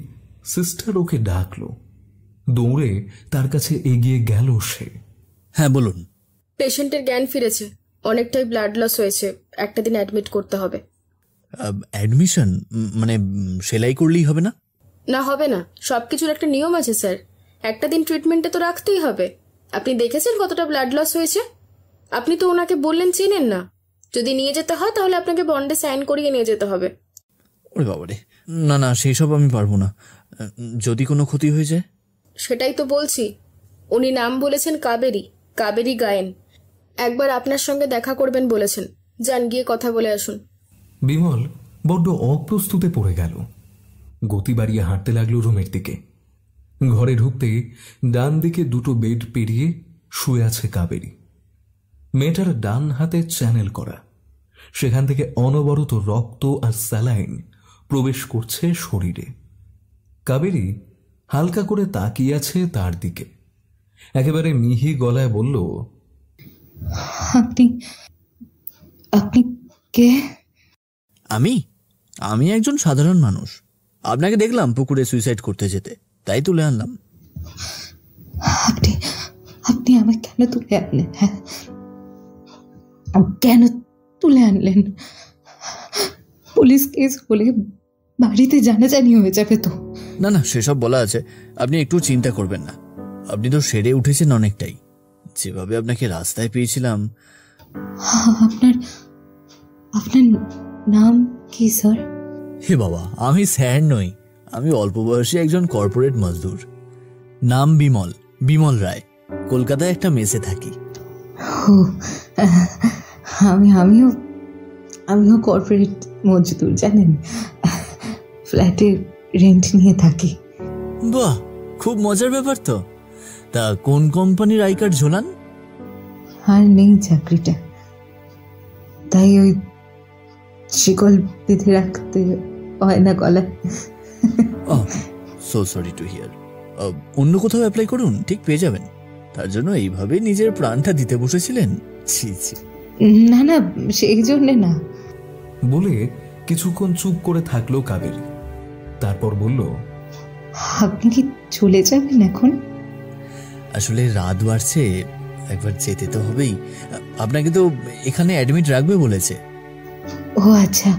সিস্টার ওকে ডাকলো। দৌড়ে তার কাছে এগিয়ে গেল সে। হ্যাঁ বলুন। পেশেন্টের জ্ঞান ফিরেছে, অনেকটাই ব্লাড লস হয়েছে, একটা দিন অ্যাডমিট করতে হবে। অ্যাডমিশন মানে সেলাই করলেই হবে না? না, হবে না, সবকিছুর একটা নিয়ম আছে স্যার। একটা দিন ট্রিটমেন্টে তো রাখতেই হবে। আপনি দেখেছেন কতটা ব্লাড লস হয়েছে? আপনি তো ওনাকে বললেন চেনেন না। যদি নিয়ে যেতে হয় তাহলে আপনাকে বন্ডে সাইন করিয়ে নিয়ে যেতে হবে। ওরে বাবারে, না সেই সব আমি পারবো না। যদি কোনো ক্ষতি হয়ে যায়? সেটাই তো বলছি। উনি নাম বলেছেন কাবেরী গায়েন। একবার আপনার সঙ্গে দেখা করবেন বলেছেন। যান, গিয়ে কথা বলে আসুন। বিমল বড্ড অপ্রস্তুতে পড়ে গেল। গতি বাড়িয়ে হাঁটতে লাগলো রুমের দিকে। ঘরে ঢুকতে ডান দিকে দুটো বেড পেরিয়ে শুয়ে আছে কাবেরী। মেয়েটার ডান হাতে চ্যানেল করা, সেখান থেকে অনবরত রক্ত আর স্যালাইন প্রবেশ করছে শরীরে। কাবেরী হালকা করে তাকিয়ে আছে তার দিকে। একেবারে মিহি গলায় বলল, আপনি কে? আমি একজন সাধারণ মানুষ। আপনাকে দেখলাম পুকুরে সুইসাইড করতে যেতে, তাই তুলে আনলাম। আপনি আমায় কেন তুলে আনলেন? হ্যাঁ, কেন তুলে আনলেন? পুলিশ কেস হলে বাড়িতে জানাজানি হয়ে যাবে তো। না সেসব বলা আছে, আপনি একটু চিন্তা করবেন না। আপনি তো সেরে উঠেছেন অনেকটাই। যেভাবে আপনাকে রাস্তায় পেয়েছিলাম। আপনার নাম কি স্যার? হে বাবা, আমি স্যার নই, আমি অল্প বয়সী একজন কর্পোরেট মজদুর। নাম বিমল রায়। কলকাতায় একটা মেসে থাকি। আমিও কর্পোরেট মজদুর, জানেন, ফ্ল্যাটে রেন্ট নিয়ে থাকি। বাহ, খুব মজার ব্যাপার তো। তা কোন কোম্পানির আই কার্ড ঝোলান? আর নেই চাকরিটা, তাই ওই শিকল বেঁধে রাখতে হয় না গলায়। So sorry to hear. অন্য কোথাও অ্যাপ্লাই করুন, ঠিক পেয়ে যাবেন। তার জন্য এইভাবে নিজের প্রাণটা দিতে বসেছিলেন? ছি ছি। না না, সেই জন্যে না। বলে কিছুক্ষণ চুপ করে থাকলো কাবেরী। তারপর বলল, আপনি কি চলে যাবেন এখন? আসলে রাত বাড়ছে, একবার যেতে তো হবেই। আপনাকে তো এখানে অ্যাডমিট রাখবে বলেছে। ও আচ্ছা,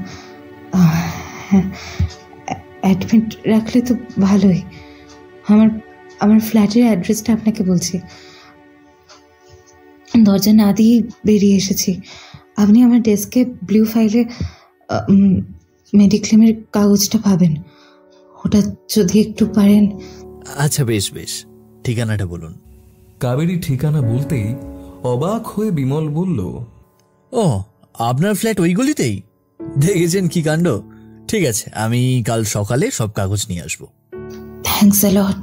অ্যাডমিট রাখলে তো ভালোই। আমার ফ্ল্যাটের অ্যাড্রেসটা আপনাকে বলছি। দরজা না দিয়ে বেরিয়ে এসেছি। আপনি আমার ডেস্কে ব্লু ফাইলে মেডিক্লেমের কাগজটা পাবেন। ওটা যদি একটু পারেন। আচ্ছা বেশ বেশ, ঠিকানাটা বলুন। কাবেরী ঠিকানা বলতেই অবাক হয়ে বিমল বলল, ও, আপনার ফ্ল্যাট ওই গলিতেই? দেখেছেন কি কাণ্ড। ঠিক আছে, আমি কাল সকালে সব কাগজ নিয়ে আসবো। থ্যাঙ্কস আ লট।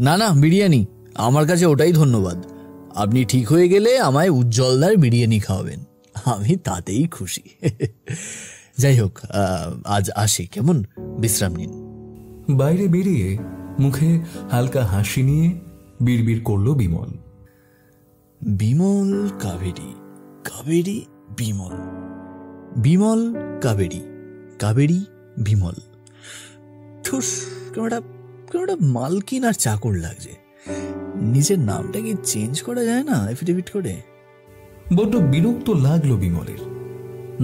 না না, বিরিয়ানি আমার কাছে ওটাই ধন্যবাদ। আপনি ঠিক হয়ে গেলে আমায় উজ্জ্বলদার বিরিয়ানি খাওয়াবেন, আমি তাতেই খুশি। যাই হোক, আজ আসি, কেমন? বিশ্রাম নিন। বাইরে বেরিয়ে মুখে হালকা হাসি নিয়ে বিড়বিড় করল বিমল। বিমল কাবেরী, কাবেরী বিমল, বিমল কাবেরী, কাবেরী বিমল। ঠুস, কেমনটা মালকিন আর চাকর লাগছে। নিজের নামটা কি চেঞ্জ করা যায় না এফিডেভিট করে? বড্ড বিরক্ত লাগলো বিমলের।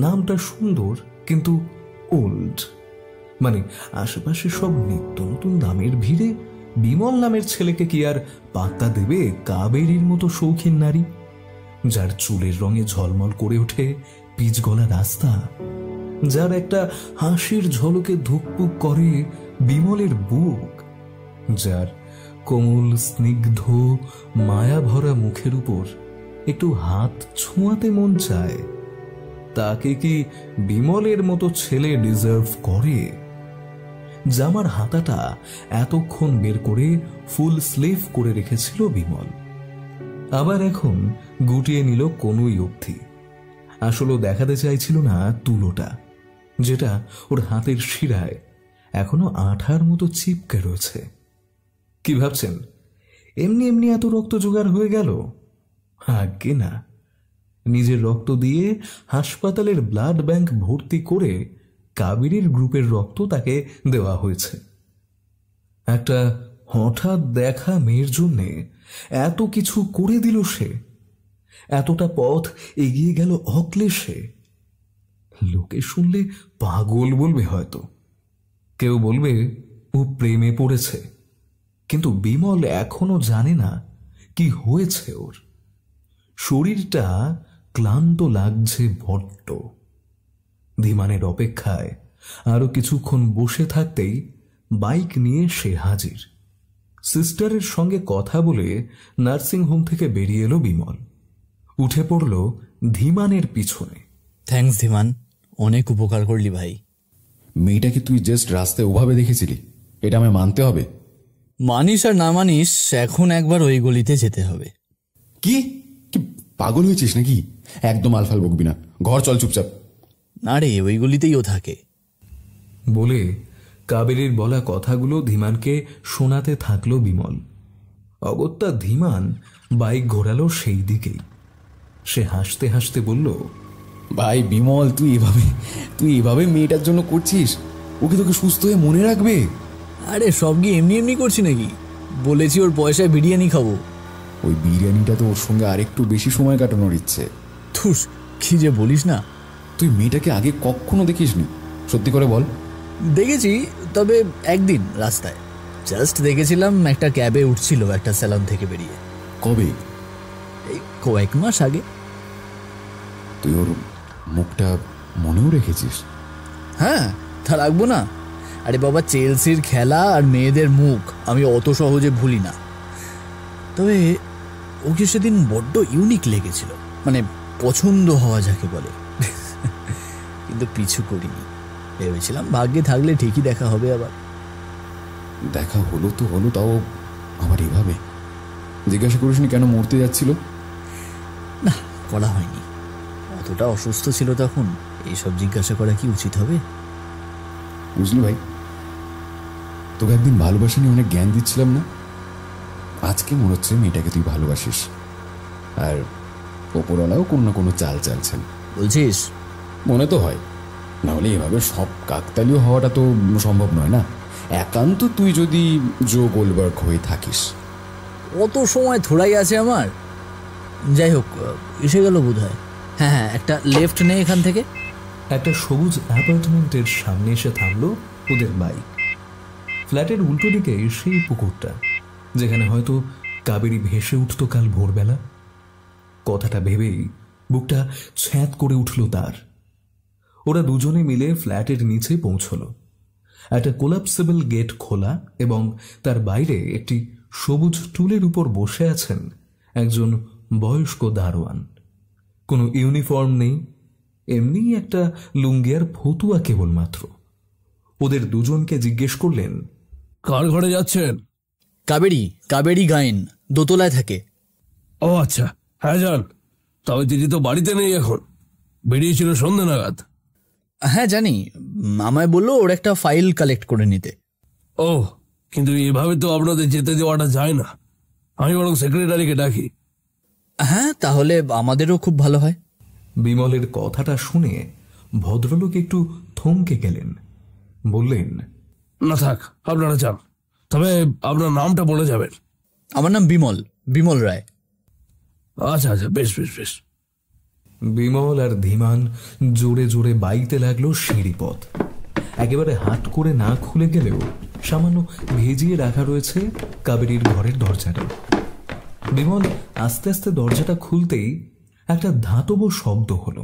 নামটা সুন্দর কিন্তু ওল্ড। মানে আশেপাশে সব নিত্য নতুন নামের ভিড়ে বিমল নামের ছেলেকে কি আর পাত্তা দেবে কাবেরীর মতো শৌখিন নারী, যার চুলের রঙে ঝলমল করে ওঠে পিচ গলা রাস্তা, যার একটা হাসির ঝলকে ধুকপুক করে বিমলের বুক, যার কোমল স্নিগ্ধ মায়া ভরা মুখের উপর একটু হাত ছোঁয়াতে মন চায়। তাকে কি বিমলের মতো ছেলে ডিজার্ভ করে? জামার হাতাটা এতক্ষণ বের করে ফুল স্লিভ করে রেখেছিল বিমল, আবার এখন গুটিয়ে নিল কোনোই অবধি। আসলে দেখাতে চাইছিল না তুলোটা, যেটা ওর হাতের শিরায় এখনো আঠার মতো চিপকে রয়েছে। কি ভাবছেন এমনি এমনি এত রক্ত জোগাড় হয়ে গেল? আজ্ঞে না, নিজের রক্ত দিয়ে হাসপাতালের ব্লাড ব্যাংক ভর্তি করে কাবেরীর গ্রুপের রক্ত তাকে দেওয়া হয়েছে। একটা হঠাৎ দেখা মেয়ের জন্য এত কিছু করে দিল সে, এতটা পথ এগিয়ে গেল অক্লেশে। লোকে শুনলে পাগল বলবে হয়তো, কেউ বলবে ও প্রেমে পড়েছে, কিন্তু বিমল এখনো জানে না কি হয়েছে ওর। শরীরটা ক্লান্ত লাগছে বড্ড। ধীমানের অপেক্ষায় আরো কিছুক্ষণ বসে থাকতেই বাইক নিয়ে সে হাজির। সিস্টারের সঙ্গে কথা বলে নার্সিংহোম থেকে বেরিয়ে এলো বিমল। উঠে পড়ল ধীমানের পিছনে। থ্যাঙ্কস ধীমান, অনেক উপকার করলি ভাই। মেয়েটাকে তুই জাস্ট রাস্তায় ওভাবে দেখেছিলি, এটা আমায় মানতে হবে? মানিস আর না মানিস, এখন একবার ওই গলিতে যেতে হবে। কি কি পাগল হয়েছিস নাকি? একদম আলফাল বকবি না, ঘর চল চুপচাপ। না রে, ওই গলিতেই ও থাকে। বলে কাবেরীর বলা কথাগুলো ধীমানকে শোনাতে থাকলো বিমল। অগত্যা ধীমান বাইক ঘোরালো সেই দিকেই। সে হাসতে হাসতে বলল, ভাই বিমল, তুই এভাবে মেয়েটার জন্য করছিস? ওকে তোকে সুস্থ হয়ে মনে রাখবে? আরে সব কি এমনি এমনি করছি নাকি? বলেছি ওর পয়সায় বিরিয়ানি খাবো। ওই বিরিয়ানিটা তো ওর সঙ্গে আরেকটু বেশি সময় কাটানোর ইচ্ছে। থুস, কি যে বলিস না। তুই মেয়েটাকে আগে কখনো দেখিসনি? সত্যি করে বল। দেখেছি, তবে একদিন রাস্তায় জাস্ট দেখেছিলাম। একটা ক্যাবে উঠছিল একটা স্যালন থেকে বেরিয়ে। কবে? এই কয়েক মাস আগে। তুই ওর মুখটা মনেও রেখেছিস? হ্যাঁ, তা রাখবো না? আরে বাবা, চেলসির খেলা আর মেয়েদের মুখ আমি অত সহজে ভুলি না। তবে ওকে সেদিন বড্ড ইউনিক লেগেছিল, মানে পছন্দ হওয়া যাকে বলে। কিন্তু পিছু করিনি, ভেবেছিলাম ভাগ্যে থাকলে ঠিকই দেখা হবে। আবার দেখা হলো তো হলো, তাও আবার এভাবে? জিজ্ঞাসা করিসনি কেন মরতে যাচ্ছিল? না, করা হয়নি। অতটা অসুস্থ ছিল তখন, এইসব জিজ্ঞাসা করা কি উচিত হবে? বুঝলি ভাই, তোকে একদিন ভালোবাসা নিয়ে অনেক জ্ঞান দিচ্ছিলাম না? আজকে মনে হচ্ছে মেয়েটাকে তুই ভালোবাসিস, আর ওপরওয়ালাও কোনো না কোনো চাল চালছেন। বলছিস? মনে তো হয়, নাহলে এভাবে সব কাকতালীয় হওয়াটা তো সম্ভব নয় না। একান্ত তুই যদি জো গোলবার্গ হয়ে থাকিস। অত সময় থোড়াই আছে আমার। যাই হোক, এসে গেল বোধ হয়। হ্যাঁ হ্যাঁ, একটা লেফট নেই এখান থেকে। একটা সবুজ অ্যাপার্টমেন্টের সামনে এসে থামলো ওদের বাইক। ফ্ল্যাটের উল্টো দিকে সেই পুকুরটা, যেখানে হয়তো কাবেরী ভেসে উঠত কাল ভোরবেলা। কথাটা ভেবেই বুকটা ছ্যাঁত করে উঠল তার। ওরা দুজনে মিলে ফ্ল্যাটের নিচে পৌঁছল। একটা কোলাপসেবল গেট খোলা এবং তার বাইরে একটি সবুজ টুলের উপর বসে আছেন একজন বয়স্ক দারোয়ান। কোনো ইউনিফর্ম নেই, এমনি একটা লুঙ্গি আর ফতুয়া কেবলমাত্র। ওদের দুজনকে জিজ্ঞেস করলেন, কার ঘরে যাচ্ছেন? কাবেরী গায়েন, দোতলায় থাকে। ও আচ্ছা, হ্যাঁ যান। তবে দিদি তো বাড়িতে নেই এখন, বেরিয়েছিল সন্ধ্যে নাগাদ। হ্যাঁ জানি, আমায় বললো ওর একটা ফাইল কালেক্ট করে নিতে। ও, কিন্তু এভাবে তো আপনাদের যেতে দেওয়াটা যায় না। আমি বরং সেক্রেটারিকে ডাকি। হ্যাঁ, তাহলে আমাদেরও খুব ভালো হয়। বিমলের কথাটা শুনে ভদ্রলোক একটু থমকে গেলেন। বললেন, না থাক, আপনারা যান। তবে আপনার নামটা বলে যাবেন। আমার নাম বিমল রায়। আচ্ছা আচ্ছা, বেশ বেশ বেশ। বিমল আর ধীমান জোরে জোরে বাইতে লাগলো সিঁড়িপথ। একেবারে হাট করে না খুলে গেলেও সামান্য ভেজিয়ে রাখা রয়েছে কাবেরীর ঘরের দরজাটা। বিমল আস্তে আস্তে দরজাটা খুলতেই একটা ধাতব শব্দ হলো।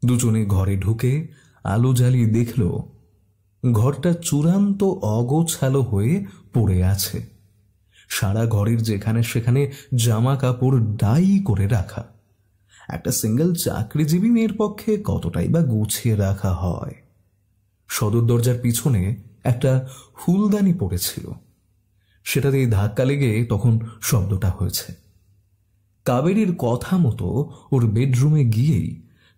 দুজনে ঘরে ঢুকে আলো জ্বালিয়ে দেখল ঘরটা চূড়ান্ত অগোছালো হয়ে পড়ে আছে। সারা ঘরের যেখানে সেখানে জামা কাপড় ডাই করে রাখা। একটা সিঙ্গেল চাকরিজীবী মেয়ের পক্ষে কতটাই বা গুছিয়ে রাখা হয়। সদর দরজার পিছনে একটা ফুলদানি পড়েছিল, সেটা দিয়ে ধাক্কা লেগে তখন শব্দটা হয়েছে। কাবেরীর কথা মতো ওর বেডরুমে গিয়েই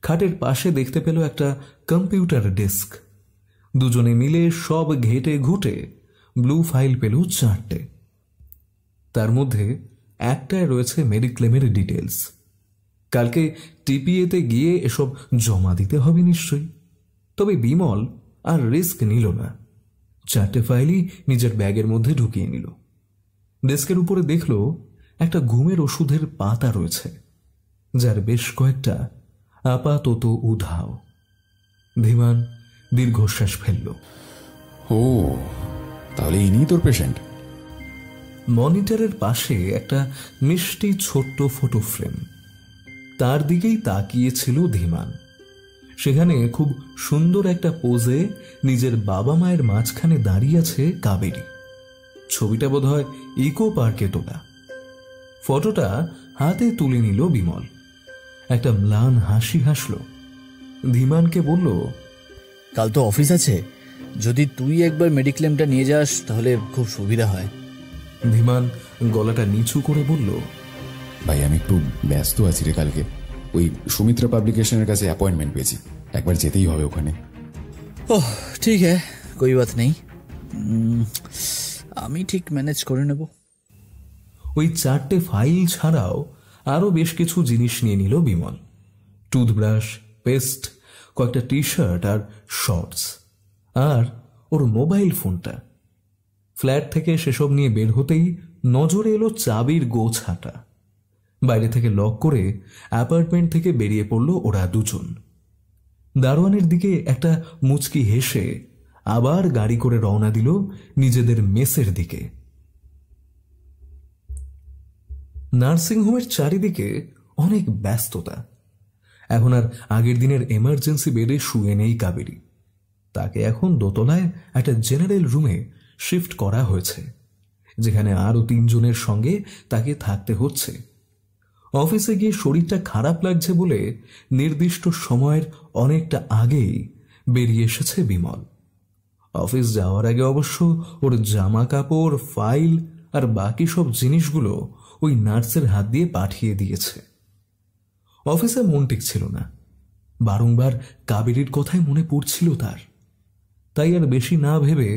খাটের পাশে দেখতে পেল একটা কম্পিউটার ডেস্ক। দুজনে মিলে সব ঘেটে ঘুটে ব্লু ফাইল পেল 4টে। তার মধ্যে একটায় রয়েছে মেডিক্লেমের ডিটেলস। কালকে টিপিএতে গিয়ে এসব জমা দিতে হবে নিশ্চয়ই। তবে বিমল আর রিস্ক নিল না, 4টে ফাইলই নিজের ব্যাগের মধ্যে ঢুকিয়ে নিল। ডেস্কের উপরে দেখল একটা ঘুমের ওষুধের পাতা রয়েছে, যার বেশ কয়েকটা আপাতত উধাও। ধীমান দীর্ঘশ্বাস ফেলল। ও, তাহলে ইনি তোর পেশেন্ট? মনিটরের পাশে একটা মিষ্টি ছোট্ট ফটো ফ্রেম, তার দিকেই তাকিয়েছিল ধীমান। সেখানে খুব সুন্দর একটা পোজে নিজের বাবা মায়ের মাঝখানে দাঁড়িয়ে আছে কাবেরী। ছবিটা বোধহয় ইকো পার্কে তোলা। ফটোটা হাতে তুলে নিল বিমল। একটা ম্লান হাসি হাসল। ধীমানকে বলল, কাল তো অফিস আছে, যদি তুই একবার মেডিক্লেমটা নিয়ে যাস তাহলে খুব সুবিধা হয়। ধীমান গলাটা নিচু করে বলল, ভাই আমি একটু ব্যস্ত আছি রে। কালকে ওই সুমিত্রা পাবলিকেশনের কাছে অ্যাপয়েন্টমেন্ট পেয়েছি, একবার যেতেই হবে ওখানে। ওহ ঠিক হ্যাঁ, কোই বাত নেই, আমি ঠিক ম্যানেজ করে নেব। ওই 4টে ফাইল ছাড়াও আরো বেশ কিছু জিনিস নিয়ে নিল বিমল। টুথব্রাশ, পেস্ট, কয়েকটা টি শার্ট আর শর্টস, আর ওর মোবাইল ফোনটা। ফ্ল্যাট থেকে সেসব নিয়ে বের হতেই নজরে এলো চাবির গোছাটা। বাইরে থেকে লক করে অ্যাপার্টমেন্ট থেকে বেরিয়ে পড়ল ওরা দুজন। দারোয়ানের দিকে একটা মুচকি হেসে আবার গাড়ি করে রওনা দিল নিজেদের মেসের দিকে। নার্সিংহোমের চারিদিকে অনেক ব্যস্ততা। এখন আর আগের দিনের এমার্জেন্সি বেডে শুয়ে নেই কাবেরী। তাকে এখন দোতলায় একটা জেনারেল রুমে শিফট করা হয়েছে, যেখানে আরো 3 জনের সঙ্গে তাকে থাকতে হচ্ছে। অফিসে গিয়ে শরীরটা খারাপ লাগছে বলে নির্দিষ্ট সময়ের অনেকটা আগেই বেরিয়ে এসেছে বিমল। অফিস যাওয়ার আগে অবশ্য ওর জামা কাপড়, ফাইল আর বাকি সব জিনিসগুলো ওই নার্সের হাত দিয়ে পাঠিয়ে দিয়েছে। অফিসে মন টিকছিল না, বারংবার কাবেরীর কথাই মনে পড়ছিল তার। তাই আর বেশি না ভেবে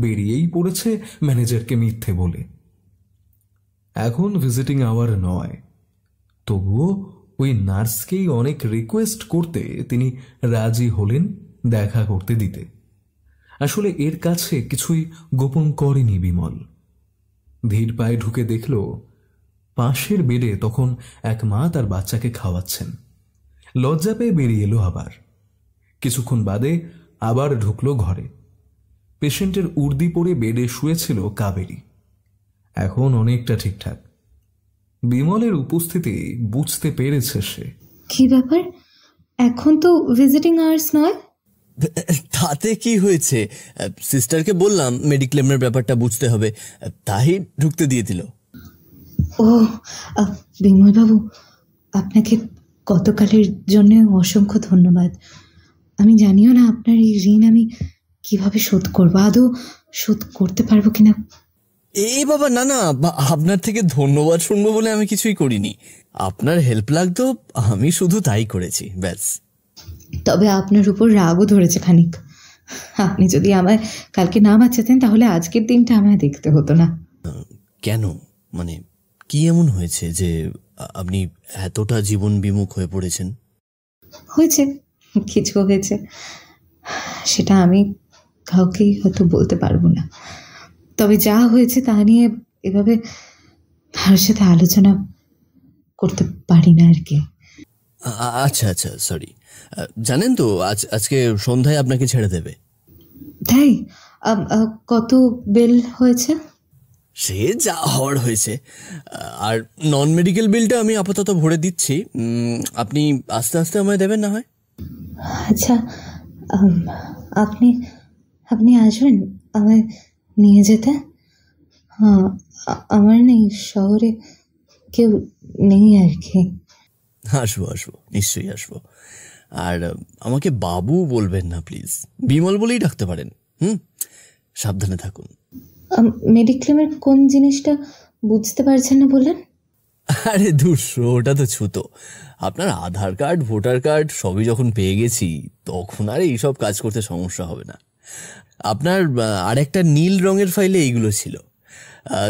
বেরিয়েই পড়েছে ম্যানেজারকে মিথ্যে বলে। এখন ভিজিটিং আওয়ার নয়, তবুও ওই নার্সকেই অনেক রিকোয়েস্ট করতে তিনি রাজি হলেন দেখা করতে দিতে। আসলে এর কাছে কিছুই গোপন করেনি বিমল। ধীর পায়ে ঢুকে দেখল পাশের বেডে তখন এক মা তার বাচ্চাকে খাওয়াচ্ছেন। লজ্জা পেয়ে বেরিয়ে এলো আবার। কিছুক্ষণ বাদে আবার ঢুকলো ঘরে। পেশেন্টের উর্দি পরে বেডে শুয়েছিল কাবেরী। এখন অনেকটা ঠিকঠাক। বিমলের উপস্থিতি বুঝতে পেরেছে সে। কি ব্যাপার, এখন তো ভিজিটিং আওয়ার্স নয়। তাতে কি হয়েছে, সিস্টারকে বললাম মেডিক্লেমের ব্যাপারটা বুঝতে হবে, তাই ঢুকতে দিয়ে দিল। ও বিমল বাবু, আপনাকে গতকালের জন্য অসংখ্য ধন্যবাদ। আমি জানিও না আপনার এই ঋণ আমি কিভাবে শোধ করবো, আদৌ শোধ করতে পারবো কিনা। এই বাবা, না না, আপনার থেকে ধন্যবাদ শুনবো বলে আমি কিছুই করিনি। আপনার হেল্প লাগতো, আমি শুধু তাই করেছি, ব্যাস। তবে আপনার উপর রাগও ধরেছে খানিক। আপনি যদি আমায় কালকে না বাঁচাতেন তাহলে আজকের দিনটা আমায় দেখতে হতো না। কেন, মানে কি এমন হয়েছে যে আপনি এতটা জীবন বিমুখ হয়ে পড়েছেন? হয়েছে, কিছু হয়েছে, সেটা আমি কাউকেই হয়তো বলতে পারবো না। তবে যা হয়েছে তা নিয়ে এভাবে কারোর সাথে আলোচনা করতে পারি না আর কি। আচ্ছা আচ্ছা, সরি। জানেন তো আজকে সন্ধ্যায় আপনাকে ছেড়ে দেবে। তাই? কত বিল হয়েছে? সে যা হওয়ার হয়েছে। আর নন মেডিকেল বিলটা আমি আপাতত ভরে দিচ্ছি, আপনি আস্তে আস্তে আমায় দেবেন না হয়। আচ্ছা, আপনি আপনি আসবেন আমায় নিয়ে যেতে? হ্যাঁ, আমার নেই, শহরে কেউ নেই আর কি। আসবো আসবো, নিশ্চয়ই আসবো। আর আমাকে বাবু বলবেন না প্লিজ, বিমল বলেই ডাকতে পারেন। সাবধানে থাকুন। মেডিক্লেমের কোন জিনিসটা বুঝতে পারছেন না বললেন? আরে ধুর, ওটা তো ছুতো। আপনার আধার কার্ড, ভোটার কার্ড সবই যখন পেয়ে গেছি তখন আর এইসব কাজ করতে সমস্যা হবে না। আপনার আরেকটা নীল রঙের ফাইলে এইগুলো ছিল।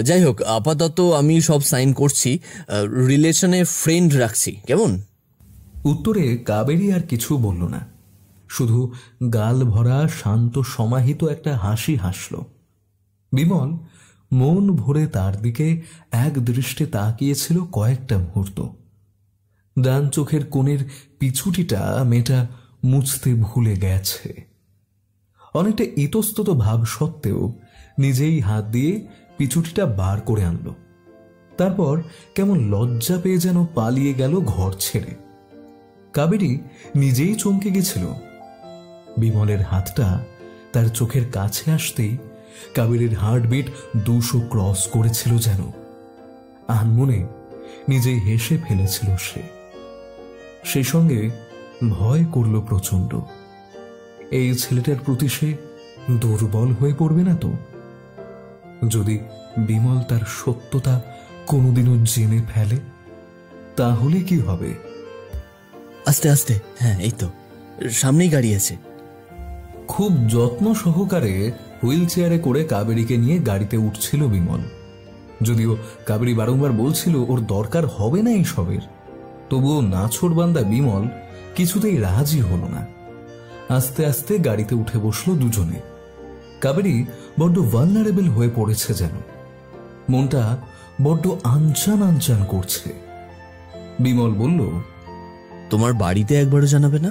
যাই হোক, আপাতত আমি সব সাইন করছি, রিলেশনে ফ্রেন্ড রাখছি, কেমন? উত্তরে কাবেরী আর কিছু বলল না, শুধু গাল ভরা শান্ত সমাহিত একটা হাসি হাসল। বিমল মন ভরে তার দিকে এক দৃষ্টে তাকিয়েছিল কয়েকটা মুহূর্ত। ডান চোখের কোণের পিছুটিটা মেয়েটা মুছতে ভুলে গেছে। অনেকটা ইতস্তত ভাব সত্ত্বেও নিজেই হাত দিয়ে পিছুটিটা বার করে আনল। তারপর কেমন লজ্জা পেয়ে যেন পালিয়ে গেল ঘর ছেড়ে। কাবেরী নিজেই চমকে গেছিল। বিমলের হাতটা তার চোখের কাছে আসতেই কাবেরীর হার্টবিট 200 ক্রস করেছিল যেন। আনমনে নিজেই হেসে ফেলেছিল সে। সেই সঙ্গে ভয় করল প্রচন্ড। এই ছেলেটার প্রতি সে দুর্বল হয়ে পড়বে না তো? যদি বিমল তার সত্যতা কোনোদিনও জেনে ফেলে তাহলে কি হবে? আস্তে আস্তে, হ্যাঁ এই তো সামনেই গাড়ি আছে। খুব যত্ন সহকারে হুইল চেয়ারে করে কাবেরীকে নিয়ে গাড়িতে উঠছিল বিমল। যদিও কাবেরী বারংবার বলছিল ওর দরকার হবে না এইসবের, তবুও নাছোড়বান্দা বিমল কিছুতেই রাজি হলো না। আস্তে আস্তে গাড়িতে উঠে বসলো দুজনে। কাবেরী বড্ড ভালনারেবল হয়ে পড়েছে যেন, মনটা বড্ড আনচান আনচান করছে। বিমল বলল, তোমার বাড়িতে একবারও জানাবে না?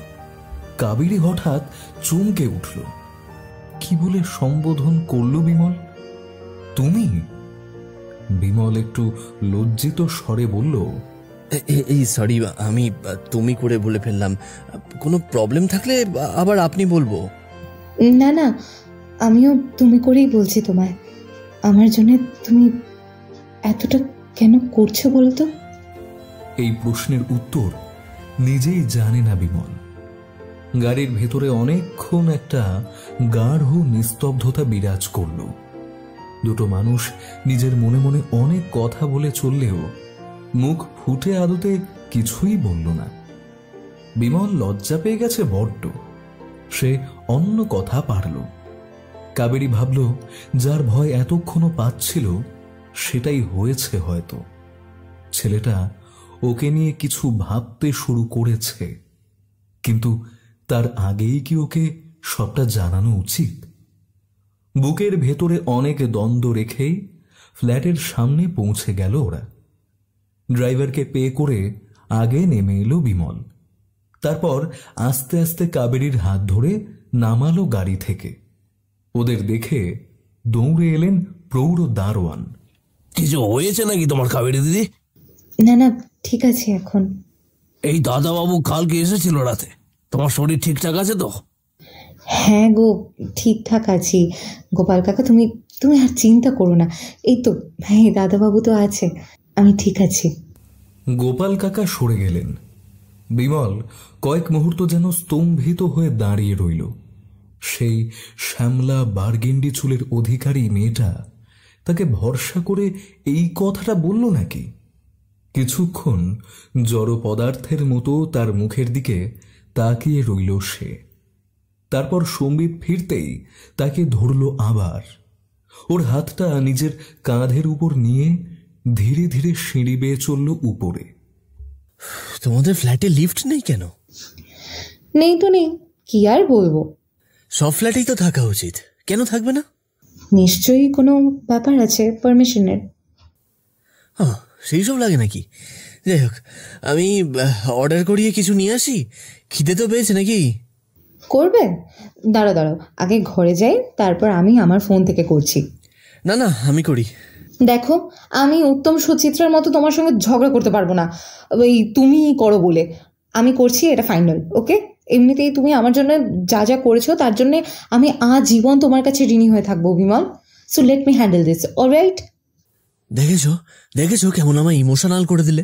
কাবেরী হঠাৎ চমকে উঠল। কি বলে সম্বোধন করল বিমল? তুমি? বিমল একটু লজ্জিত স্বরে বলল, এই সরি, আমি তুমি করে বলে ফেললাম। কোনো প্রবলেম থাকলে আবার আপনি বলবো। না না, আমিও তুমি করেই বলছি তোমায়। আমার জন্য তুমি এতটা কেন করছো বলো তো? এই প্রশ্নের উত্তর নিজেই জানে না বিমল। গাড়ির ভেতরে অনেকক্ষণ একটা গাঢ় নিস্তব্ধতা বিরাজ করল। দুটো মানুষ নিজের মনে মনে অনেক কথা বলে চললেও মুখ ফুটে আদতে কিছুই বলল না। বিমল লজ্জা পেয়ে গেছে বড্ড। সে অন্য কথা পারল। কাবেরী ভাবল, যার ভয় এতক্ষণও পাচ্ছিল সেটাই হয়েছে হয়তো। ছেলেটা ওকে নিয়ে কিছু ভাবতে শুরু করেছে, কিন্তু তার আগেই কি ওকে সবটা জানানো উচিত? বুকের ভেতরে অনেক দ্বন্দ্ব রেখেই ফ্ল্যাটের সামনে পৌঁছে গেল ওরা। ড্রাইভারকে পে করে আগে নেমে এলো বিমল। তারপর আস্তে আস্তে কাবেরীর হাত ধরে নামালো গাড়ি থেকে। ওদের দেখে দৌড়ে এলেন প্রৌঢ় দারোয়ান। কিছু হয়েছে নাকি তোমার কাবেরী দিদি? না না, ঠিক আছে এখন। এই দাদাবাবু কালকে এসেছিল রাতে, তোমার শরীর ঠিকঠাক আছে তো? হ্যাঁ গো, ঠিকঠাক আছি। গোপাল কাকা, তুমি তুমি আর চিন্তা করো না। এই তো, হ্যাঁ, দাদাবাবু তো আছে, আমি ঠিক আছি। গোপাল কাকা সরে গেলেন। বিমল কয়েক মুহূর্ত যেন স্তম্ভিত হয়ে দাঁড়িয়ে রইল। সেই শ্যামলা বারগেন্ডি চুলের অধিকারী মেয়েটা তাকে ভরসা করে এই কথাটা বলল নাকি? কিছুক্ষণ জড় পদার্থের মতো তার মুখের দিকে তাকিয়ে রইল সে। তারপর সম্বিত ফিরতেই তাকে ধরল আবার। ওর হাতটা নিজের কাঁধের উপর নিয়ে ধীরে ধীরে সিঁড়ি বেয়ে চলল উপরে। তোমাদের ফ্ল্যাটে লিফট নেই কেন? নেই তো নেই, কি আর বলবো। সব ফ্ল্যাটেই তো থাকা উচিত, কেন থাকবে না? নিশ্চয়ই কোনো ব্যাপার আছে পারমিশনের। হ্যাঁ, সেই সব লাগে নাকি? যাই হোক, আমি অর্ডার করিয়ে কিছু নিয়ে আসি, খিদে তো পেয়েছে নাকি? করবে? দাঁড়াও দাঁড়াও, আগে ঘরে যাই, তারপর আমি আমার ফোন থেকে করছি। না না, আমি করি। দেখো, আমি উত্তম সুচিত্রার মতো তোমার সঙ্গে ঝগড়া করতে পারবো না ওই তুমি করো বলে। আমি করছি, এটা ফাইনাল, ওকে? এমনিতেই তুমি আমার জন্য যা যা করেছো তার জন্য আমি আজীবন তোমার কাছে ঋণী হয়ে থাকবো Bimal. So let me handle this, alright? দেখেছো দেখেছো কেমন আমায় ইমোশনাল করে দিলে?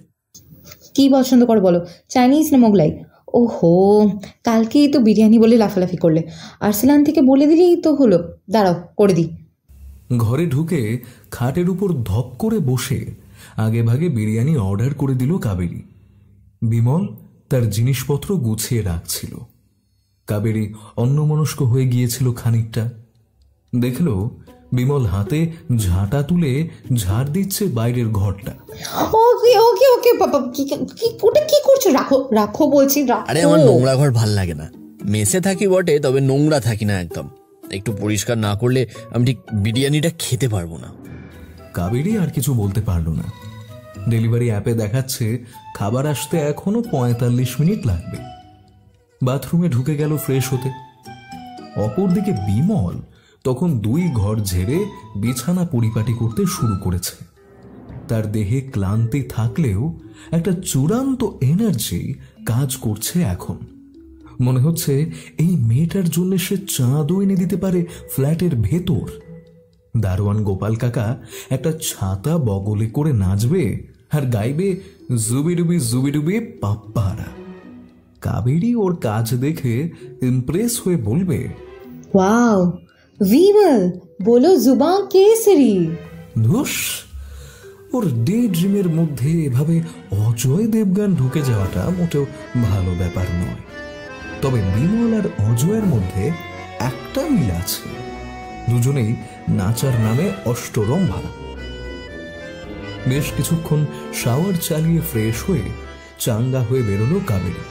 কি পছন্দ করো বলো, চাইনিজ না মোগলাই? ওহো, কালকেই তো বিরিয়ানি বলে লাফালাফি করলে, আর্সেলান থেকে বলে দিলেই তো হলো। দাঁড়াও, করে দিই। ঘরে ঢুকে খাটের উপর ধপ করে বসে আগে ভাগে বিরিয়ানি অর্ডার করে দিল কাবেরী। বিমল তার জিনিসপত্র গুছিয়ে রাখছিল। কাবেরী অন্যমনস্ক হয়ে গিয়েছিল খানিকটা। দেখল বিমল হাতে ঝাঁটা তুলে ঝাড় দিচ্ছে বাইরের ঘরটা। ওকে ওকে ওকে বাবা, ওটা কি করছো? রাখো রাখো বলছি। আরে আমার নোংরা ঘর ভাল লাগে না। মেসে থাকি বটে, তবে নোংরা থাকি না একদম। একটু পরিষ্কার না করলে আমি ঠিক বিরিয়ানিটা খেতে পারবো না। কাবেরী আর কিছু বলতে পারল না। ডেলিভারি অ্যাপে দেখাচ্ছে খাবার আসতে এখনো 45 মিনিট লাগবে। বাথরুমে ঢুকে গেল ফ্রেশ হতে। অপরদিকে বিমল তখন 2 ঘর ঝেড়ে বিছানা পরিপাটি করতে শুরু করেছে। তার দেহে ক্লান্তি থাকলেও একটা চূড়ান্ত এনার্জি কাজ করছে এখন। মনে হচ্ছে এই মেয়েটার জন্য সে চাঁদও এনে দিতে পারে ফ্ল্যাটের ভেতর। দারোয়ান গোপাল কাকা একটা ছাতা বগলে করে নাচবে আর গাইবে জুবিডুবি জুবিডুবি পাপ্পারা। কাবেরী ওর কাজ দেখে ইমপ্রেস হয়ে বলবে, ওয়াও বিমল, বলো জুবান কেসরি। ধুস, ওর ডে ড্রিমের মধ্যে এভাবে অজয় দেবগান ঢুকে যাওয়াটা মোটেও ভালো ব্যাপার নয়। তবে বিমল আর অজয়ের মধ্যে একটা মিল আছে, দুজনেই নাচার নামে অষ্টরম্ভা। বেশ কিছুক্ষণ শাওয়ার চালিয়ে ফ্রেশ হয়ে চাঙ্গা হয়ে বেরোলো কাবেরী।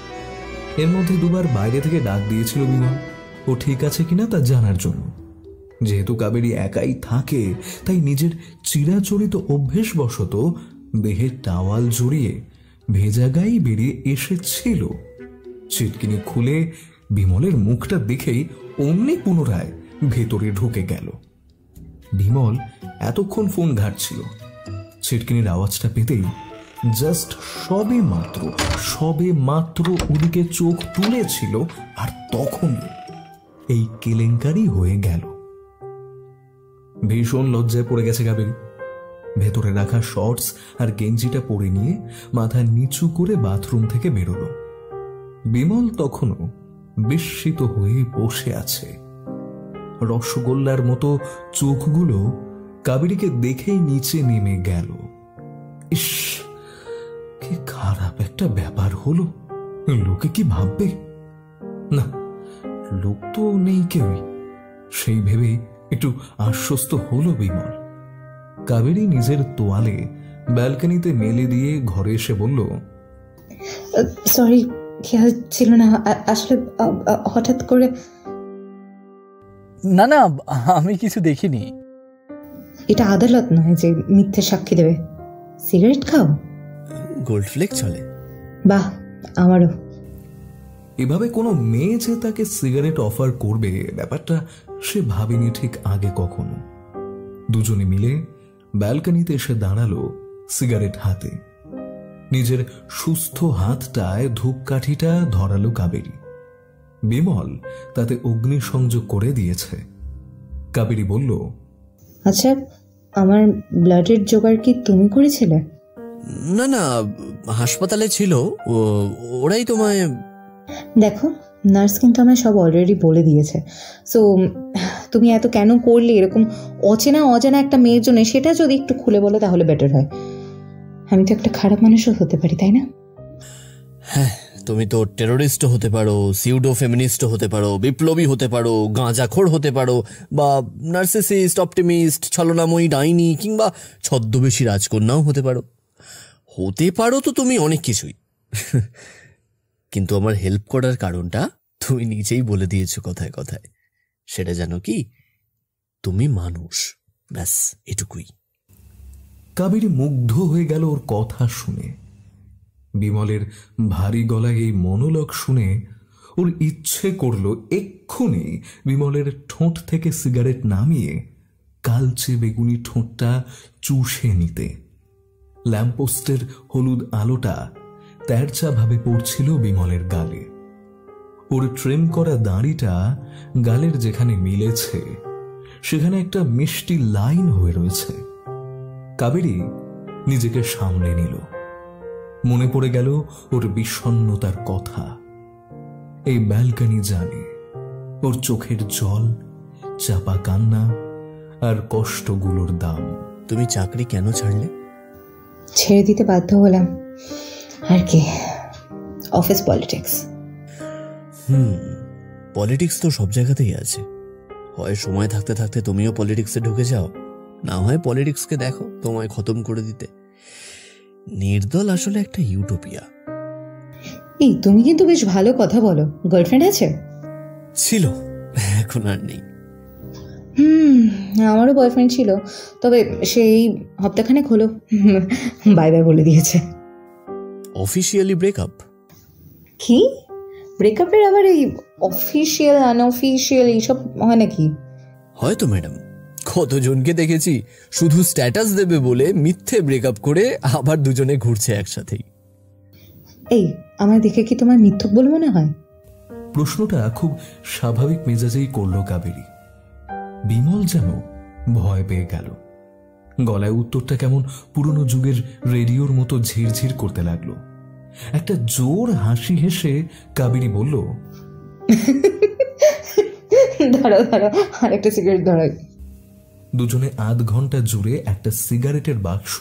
এর মধ্যে 2 বার বাইরে থেকে ডাক দিয়েছিল বিমল ও ঠিক আছে কিনা তা জানার জন্য। যেহেতু কাবেরী একাই থাকে, তাই নিজের চিরাচরিত অভ্যেসবশত দেহে টাওয়াল জড়িয়ে ভেজা গায়ে বেরিয়ে এসেছিল। চিটকিনি খুলে বিমলের মুখটা দেখেই অমনি পুনরায় ভেতরে ঢুকে গেল। বিমল এতক্ষণ ফোন ঘাটছিল। ছিটকিনির আওয়াজটা পেতেই জাস্ট সবে মাত্র ওদিকে চোখ তুলেছিল, আর তখনই এই কেলেঙ্কারি হয়ে গেল। ভীষণ লজ্জায় পড়ে গেছে কাবেরী। ভেতরে রাখা শর্টস আর গেঞ্জিটা পরে নিয়ে মাথা নিচু করে বাথরুম থেকে বেরোলো। বিমল তখনও বিস্মিত হয়ে বসে আছে। রসগোল্লার মতো চোখগুলো কাবেরীকে দেখেই নিচে নেমে গেল। ইস, কি খারাপ একটা ব্যাপার হলো। লোকে কি ভাববে? না, লোক তো নেই কেউই। সেই ভেবে একটু আশ্বস্ত হলো বিমল। কাবেরী নিজের তোয়ালে ব্যালকনিতে মেলে দিয়ে ঘরে এসে বলল, সরি, খেয়াল ছিল না, আসলে হঠাৎ করে। না না, আমি কিছু দেখিনি। এটা আদালত নয় যে মিথ্যে সাক্ষী দেবে। সিগারেট খাও? গোল্ড ফ্লেক চলে। বাহ, আমারও। এভাবে কোনো মেয়ে যে তাকে সিগারেট অফার করবে ব্যাপারটা সে ভাবেনি ঠিক আগে কখনো। দুজনে মিলে ব্যালকনিতে এসে দাঁড়ালো সিগারেট হাতে। নিজের সুস্থ হাতটায় ধূপকাঠিটা ধরালো কাবেরী। বিমল তাতে অগ্নিসংযোগ করে দিয়েছে। কাবেরী বলল, আচ্ছা, আমার ব্লাডের জোগাড় কি তুমি করেছিলে? না না, হাসপাতালে ছিল, ওরাই তোমায়। দেখো, নার্স কিন্তু আমায় সব অলরেডি বলে দিয়েছে। সো তুমি এত কেন করলে এরকম অচেনা অজানা একটা মেয়ের জন্য, সেটা যদি একটু খুলে বলো তাহলে বেটার হয়। আমি তো একটা খারাপ মানুষও হতে পারি, তাই না? হ্যাঁ, তুমি তো টেরোরিস্টও হতে পারো, সিউডো ফেমিনিস্টও হতে পারো, বিপ্লবী হতে পারো, গাঁজাখোর হতে পারো, বা নার্সিসিস্ট, অপটিমিস্ট, ছলনাময়ী ডাইনি, কিংবা ছদ্মবেশী রাজকন্যাও হতে পারো। হতে পারো তো তুমি অনেক কিছুই। কিন্তু আমার হেল্প করার কারণটা তুমি নিজেই বলে দিয়েছো কথায় কথায়। সেটা জানো কি? তুমি মানুষ, ব্যাস এটুকুই। কাবেরী মুগ্ধ হয়ে গেল ওর কথা শুনে। বিমলের ভারী গলায় এই মনোলগ শুনে ওর ইচ্ছে করল এক্ষুনি বিমলের ঠোঁট থেকে সিগারেট নামিয়ে কালচে বেগুনি ঠোঁটটা চুষে নিতে। ল্যাম্পপোস্টের হলুদ আলোটা তেরচা ভাবে পড়ছিল বিমলের গালে। ওর ট্রিম করা দাড়িটা গালের যেখানে মিলেছে সেখানে একটা মিষ্টি লাইন হয়ে রয়েছে। কাবেরী নিজেকে সামলে নিল। মনে পড়ে গেল ওর বিষণ্ণতার কথা। এই ব্যালকনি জানে ওর চোখের জল, চাপা কান্না আর কষ্টগুলোর দাম। তুমি চাকরি কেন ছাড়লে? ছেড়ে দিতে বাধ্য হলাম। আর কি, অফিস পলিটিক্স। পলিটিক্স তো সব জায়গাতেই আছে। হয় সময় থাকতে থাকতে তুমিও পলিটিক্সে ঢুকে যাও, না হয় পলিটিক্সকে দেখো তোমায় খতম করে দিতে। নির্দল আসলে একটা ইউটোপিয়া। এই, তুমি কিন্তু বেশ ভালো কথা বলো। গার্লফ্রেন্ড আছে? ছিল, এখন আর নেই। আমারও বয়ফ্রেন্ড ছিল, তবে সেই হপ্তাখানেক হলো বাই বাই বলে দিয়েছে। Officially breakup? কি ব্রেকআপের আবার এই অফিসিয়াল আনঅফিসিয়াল এইসব হয় নাকি? হয়তো ম্যাডাম, কতজনকে দেখেছি শুধু স্ট্যাটাস দেবে বলে মিথ্যে ব্রেকআপ করে আবার দুজনে ঘুরছে একসাথেই। এই, আমায় দেখে কি তোমার মিথ্যক বলে মনে হয়? প্রশ্নটা খুব স্বাভাবিক মেজাজেই করল কাবেরী। বিমল যেন ভয় পেয়ে গেল। গলায় উত্তরটা কেমন পুরনো যুগের রেডিওর মতো ঝিরঝির করতে লাগলো। একটা জোর হাসি হেসে কাবেরী বলল, দাঁড়াও দাঁড়াও, আর একটা সিগারেট ধরাই। দুজনে আধ ঘন্টা জুড়ে একটা সিগারেটের বাক্স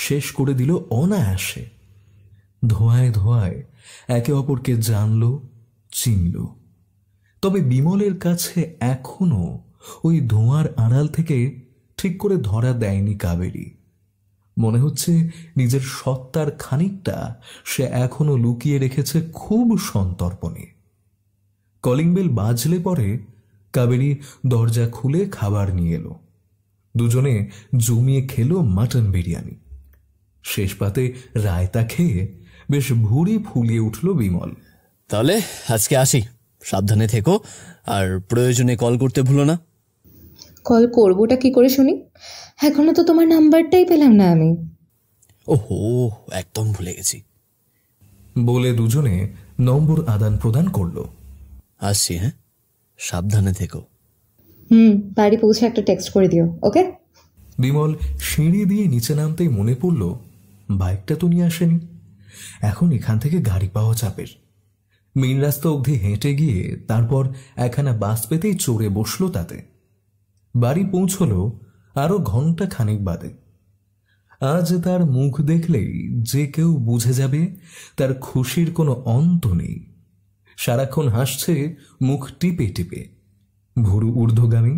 শেষ করে দিল অনায়াসে। ধোঁয়ায় ধোঁয়ায় একে অপরকে জানল, চিনল। তবে বিমলের কাছে এখনো ওই ধোঁয়ার আড়াল থেকে ঠিক করে ধরা দেয়নি কাবেরী। মনে হচ্ছে নিজের সত্তার খানিকটা সে এখনো লুকিয়ে রেখেছে খুব সন্তর্পণে। কলিং বেল বাজলে পরে কাবেরী দরজা খুলে খাবার নিয়ে এলো। দুজনে জমিয়ে খেলো মাটন বিরিয়ানি। শেষ পাতে রায়তা খেয়ে বেশ ভুঁড়ি ফুলিয়ে উঠল বিমল। তাহলে আজকে আসি, সাবধানে থেকো, আর প্রয়োজনে কল করতে ভুলো না। কল করবোটা কি করে শুনি? এখনো তো তোমার নাম্বারটাই পেলাম না আমি। ওহো, একদম ভুলে গেছি। বলে দুজনে নম্বর আদান প্রদান করলো। আসছি, হ্যাঁ, সাবধানে থেকো। বাড়ি পৌঁছে একটা টেক্সট করে দিও, ওকে? বিমল সিঁড়ি দিয়ে নিচে নামতেই মনে পড়ল বাইকটা তো নিয়ে আসেনি। এখন এখান থেকে গাড়ি পাওয়া চাপের। মেইন রাস্তা অবধি হেঁটে গিয়ে তারপর একখানা বাস পেতেই চড়ে বসলো তাতে। বাড়ি পৌঁছল আরো ঘন্টা খানিক বাদে। আজ তার মুখ দেখলেই যে কেউ বুঝে যাবে তার খুশির কোনো অন্ত নেই। সারাক্ষণ হাসছে মুখ টিপে টিপে, ভুরু ঊর্ধ্বগামী,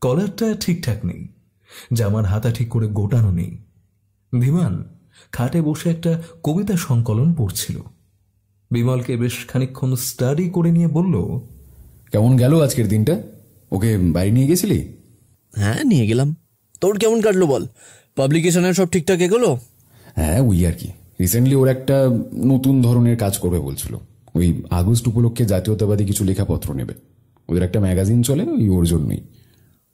কলারটা ঠিকঠাক নেই, জামার হাতা ঠিক করে গোটানো নেই। ধীমান খাটে বসে একটা কবিতা সংকলন পড়ছিল। বিমলকে বেশ খানিকক্ষণ স্টাডি করে নিয়ে বলল, কেমন গেল আজকের দিনটা? ওকে বাড়ি নিয়ে গেছিলি? হ্যাঁ, নিয়ে গেলাম। তোর কেমন কাটলো বল? পাবলিকেশনের সব ঠিকঠাক এগোলো? হ্যাঁ, ওই আর কি। রিসেন্টলি ওর একটা নতুন ধরনের কাজ করবে বলছিল। ওই আগস্ট উপলক্ষে জাতীয়তাবাদী কিছু লেখাপত্র নেবে। ওদের একটা ম্যাগাজিন চলে, ওই ওর জন্যই।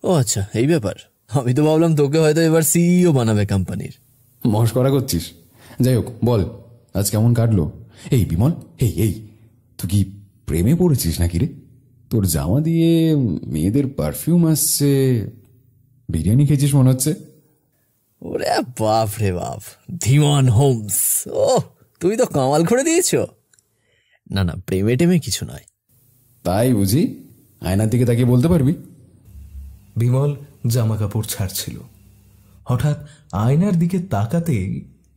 ও আচ্ছা, এই ব্যাপার। আমি তো ভাবলাম তোকে হয়তো এবার সিইও বানাবে কোম্পানির। মস্করা করছিস? যাই হোক, বল আজ কেমন কাটলো? এই বিমল, এই তুই কি প্রেমে পড়েছিস নাকি রে? তোর জামা দিয়ে মেয়েদের পারফিউম আসছে। বিরিয়ানি খেয়েছিস মনে হচ্ছে। ওরে বাপ রে বাপ, ধীমান হোমস! ও, তুই তো কামাল করে দিয়েছ। না না, প্রেমে টেমে কিছু নয়। তাই বুঝি? আয়নার দিকে তাকিয়ে বলতে পারবি? বিমল জামা কাপড় ছাড়ছিল। হঠাৎ আয়নার দিকে তাকাতেই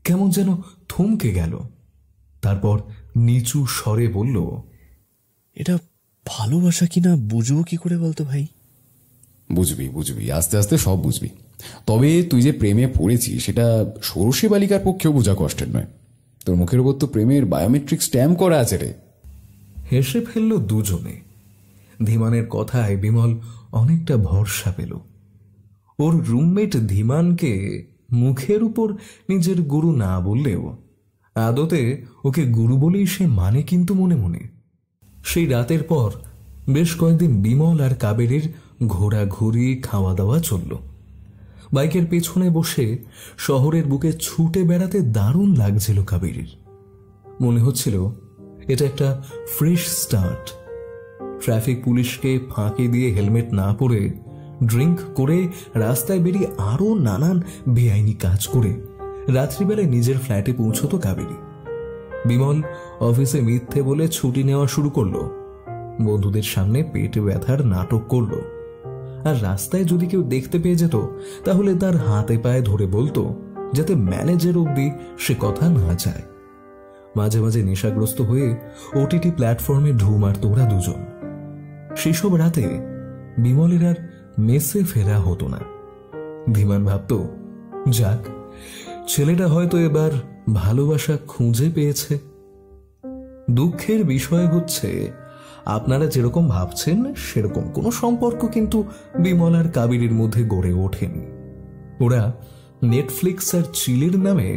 কেমন যেন থমকে গেল। তারপর নিচু স্বরে বলল, এটা ভালোবাসা কিনা বুঝবো কি করে বলতো ভাই? বুঝবি, আস্তে আস্তে সব বুঝবি। তবে তুই যে প্রেমে পড়েছিস সেটা ষোড়শী বালিকার পক্ষেও বোঝা কষ্টের নয়। তোর মুখের উপর তো প্রেমের বায়োমেট্রিক স্ট্যাম্প করা আছে রে। হেসে ফেলল দুজনে। ধীমানের কথায় বিমল অনেকটা ভরসা পেল। ওর রুমমেট ধীমানকে মুখের উপর নিজের গুরু না বললেও আদতে ওকে গুরু বলেই সে মানে কিন্তু মনে মনে। সেই রাতের পর বেশ কয়েকদিন বিমল আর কাবেরীর ঘোরাঘুরি, খাওয়া দাওয়া চলল। বাইকের পেছনে বসে শহরের বুকে ছুটে বেড়াতে দারুণ লাগছিল কাবেরীর। মনে হচ্ছিল এটা একটা ফ্রেশ স্টার্ট। ট্রাফিক পুলিশকে ফাঁকি দিয়ে হেলমেট না পরে ড্রিঙ্ক করে রাস্তায় বেরিয়ে আরো নানান বেআইনি কাজ করে রাত্রিবেলায় নিজের ফ্ল্যাটে পৌঁছতো কাবেরী। বিমল অফিসে মিথ্যে বলে ছুটি নেওয়া শুরু করলো। বন্ধুদের সামনে পেট ব্যথার নাটক করলো। আর রাস্তায় যদি কেউ দেখতে পেয়ে যেত তাহলে তার হাতে পায়ে ধরে বলতো যাতে ম্যানেজার অব্দি সে কথা না যায়। মাঝে মাঝে নেশাগ্রস্ত হয়ে ওটিটি প্ল্যাটফর্মে ঢু মারত ওরা দুজন। সেসব রাতে বিমলের আর মেসে ফেরা হতো না। ধীমান ভাবত, যাক, ছেলেটা হয়তো এবার ভালোবাসা খুঁজে পেয়েছে। দুঃখের বিষয় হচ্ছে আপনারা যেরকম ভাবছেন সেরকম কোনো সম্পর্ক কিন্তু বিমল আর কাবেরীর মধ্যে গড়ে ওঠেনি। ওরা নেটফ্লিক্স আর চিলের নামে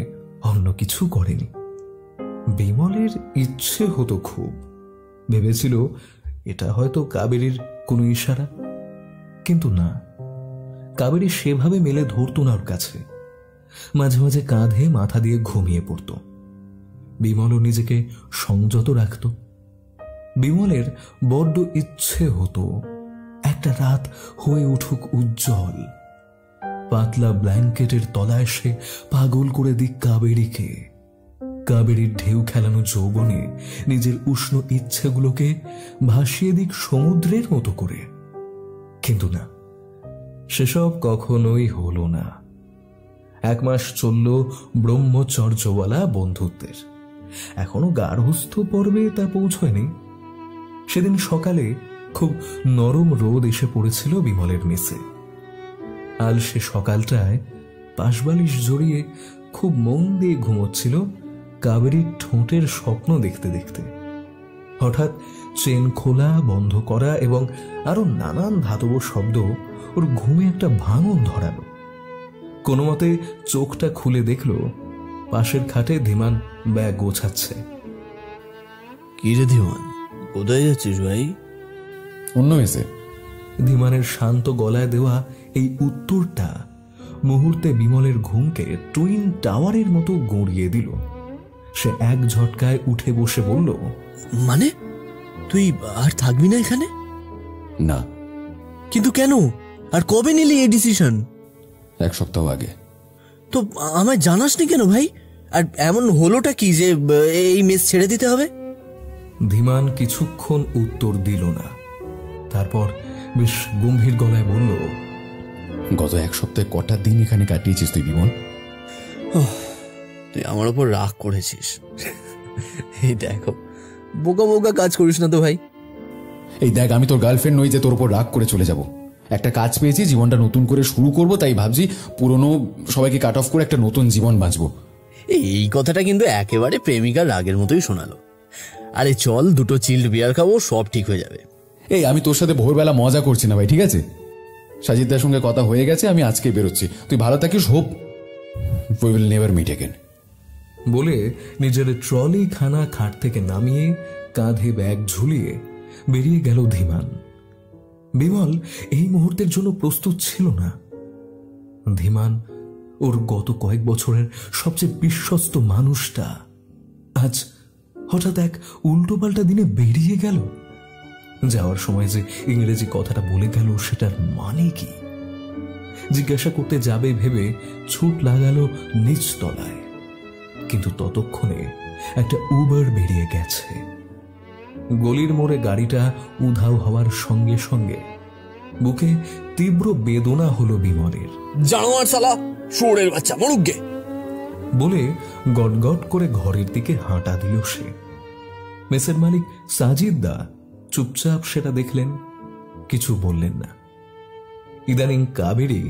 অন্য কিছু করেনি। বিমলের ইচ্ছে হতো খুব, ভেবেছিল এটা হয়তো কাবেরীর কোনো ইশারা, কিন্তু না, কাবেরী সেভাবে মেলে ধরত না ওর কাছে। মাঝে মাঝে কাঁধে মাথা দিয়ে ঘুমিয়ে পড়ত। বিমলও নিজেকে সংযত রাখত। বিমলের বড্ড ইচ্ছে হতো একটা রাত হয়ে উঠুক উজ্জ্বল, পাতলা ব্ল্যাঙ্কেটের তলায় সে পাগল করে দিক কাবেরীকে। কাবেরীর ঢেউ খেলানো যৌবনে নিজের উষ্ণ ইচ্ছেগুলোকে ভাসিয়ে দিক সমুদ্রের মতো করে। কিন্তু না, সেসব কখনোই হলো না। 1 মাস চলল ব্রহ্মচর্যওয়ালা বন্ধুত্বের। এখনো গার্হস্থ পর্বে তা পৌঁছয়নি। সেদিন সকালে খুব নরম রোদ এসে পড়েছিল বিমলের মেসে। আল সে সকালটায় পাশবালিশ জড়িয়ে খুব মন দিয়ে ঘুমোচ্ছিল কাবেরীর ঠোঁটের স্বপ্ন দেখতে দেখতে। হঠাৎ চেন খোলা, বন্ধ করা এবং আরো নানান ধাতব শব্দ ওর ঘুমে একটা ভাঙন ধরালো। কোনো মতে চোখটা খুলে দেখল পাশের খাটে ধীমান ব্যাগ গোছাচ্ছে। কি রে ধীমান, কোথায় যাচ্ছিস ভাই? অন্য মেসে। ধীমানের শান্ত গলায় দেওয়া এই উত্তরটা মুহূর্তে বিমলের ঘুমকে টুইন টাওয়ারের মতো গড়িয়ে দিল। সে এক ঝটকায় উঠে বসে বলল, মানে তুই আর থাকবি না এখানে? না। কিন্তু কেন? আর কবে নিলি এই ডিসিশন? 1 সপ্তাহ আগে। তো আমায় জানাসনি কেন ভাই? আর এমন হলোটা কি যে এই মেস ছেড়ে দিতে হবে? ধীমান কিছুক্ষণ উত্তর দিল না। তারপর বেশ গম্ভীর গলায় বলল, গত 1 সপ্তাহে কটা দিন এখানে কাটিয়েছিস তুই বিমল? তুই আমার উপর রাগ করেছিস। এই দেখো, বোকা বোকা কাজ করিস না তো ভাই। এই দেখ, আমি তোর গার্লফ্রেন্ড নই যে তোর উপর রাগ করে চলে যাব। একটা কাজ পেয়েছি, জীবনটা নতুন করে শুরু করব, তাই ভাবছি পুরনো সবাইকে কাট অফ করে একটা নতুন জীবন বাঁচবো। এই কথাটা কিন্তু একেবারে প্রেমিকার রাগের মতোই শোনালো। আরে চল, দুটো চিল্ড বিয়ার খাবো, সব ঠিক হয়ে যাবে। এই আমি তোর সাথে ভোরবেলা মজা করছি না ভাই, ঠিক আছে? সাজিদদার সঙ্গে কথা হয়ে গেছে, আমি আজকেই বেরোচ্ছি। তুই ভালো থাকিস, hope we will never meet again. বলে নিজের ট্রলি খানা খাট থেকে নামিয়ে কাঁধে ব্যাগ ঝুলিয়ে বেরিয়ে গেল ধীমান। বিমল এই মুহূর্তের জন্য প্রস্তুত ছিল না। ধীমান, ওর গত কয়েক বছরের সবচেয়ে বিশ্বস্ত মানুষটা, আজ হঠাৎ এক উল্টোপাল্টা দিনে বেরিয়ে গেল। যাওয়ার সময় যে ইংরেজি কথাটা বলে গেল সেটার মানে কি? জিজ্ঞাসা করতে যাবে ভেবে ছুট লাগালো নিচতলায়, কিন্তু ততক্ষণে একটা উবার বেরিয়ে গেছে। গলির মোড়ে গাড়িটা উধাও হওয়ার সঙ্গে সঙ্গে বুকে তীব্র বেদনা হলো বিমলের। জানোয়ার শালা, শুয়োরের বাচ্চা, মরুক গে বলে গটগট করে ঘরের দিকে হাঁটা দিল সে। মেসের মালিক সাজিদদা চুপচাপ সেটা দেখলেন, কিছু বললেন না। ইদানিং কাবেরী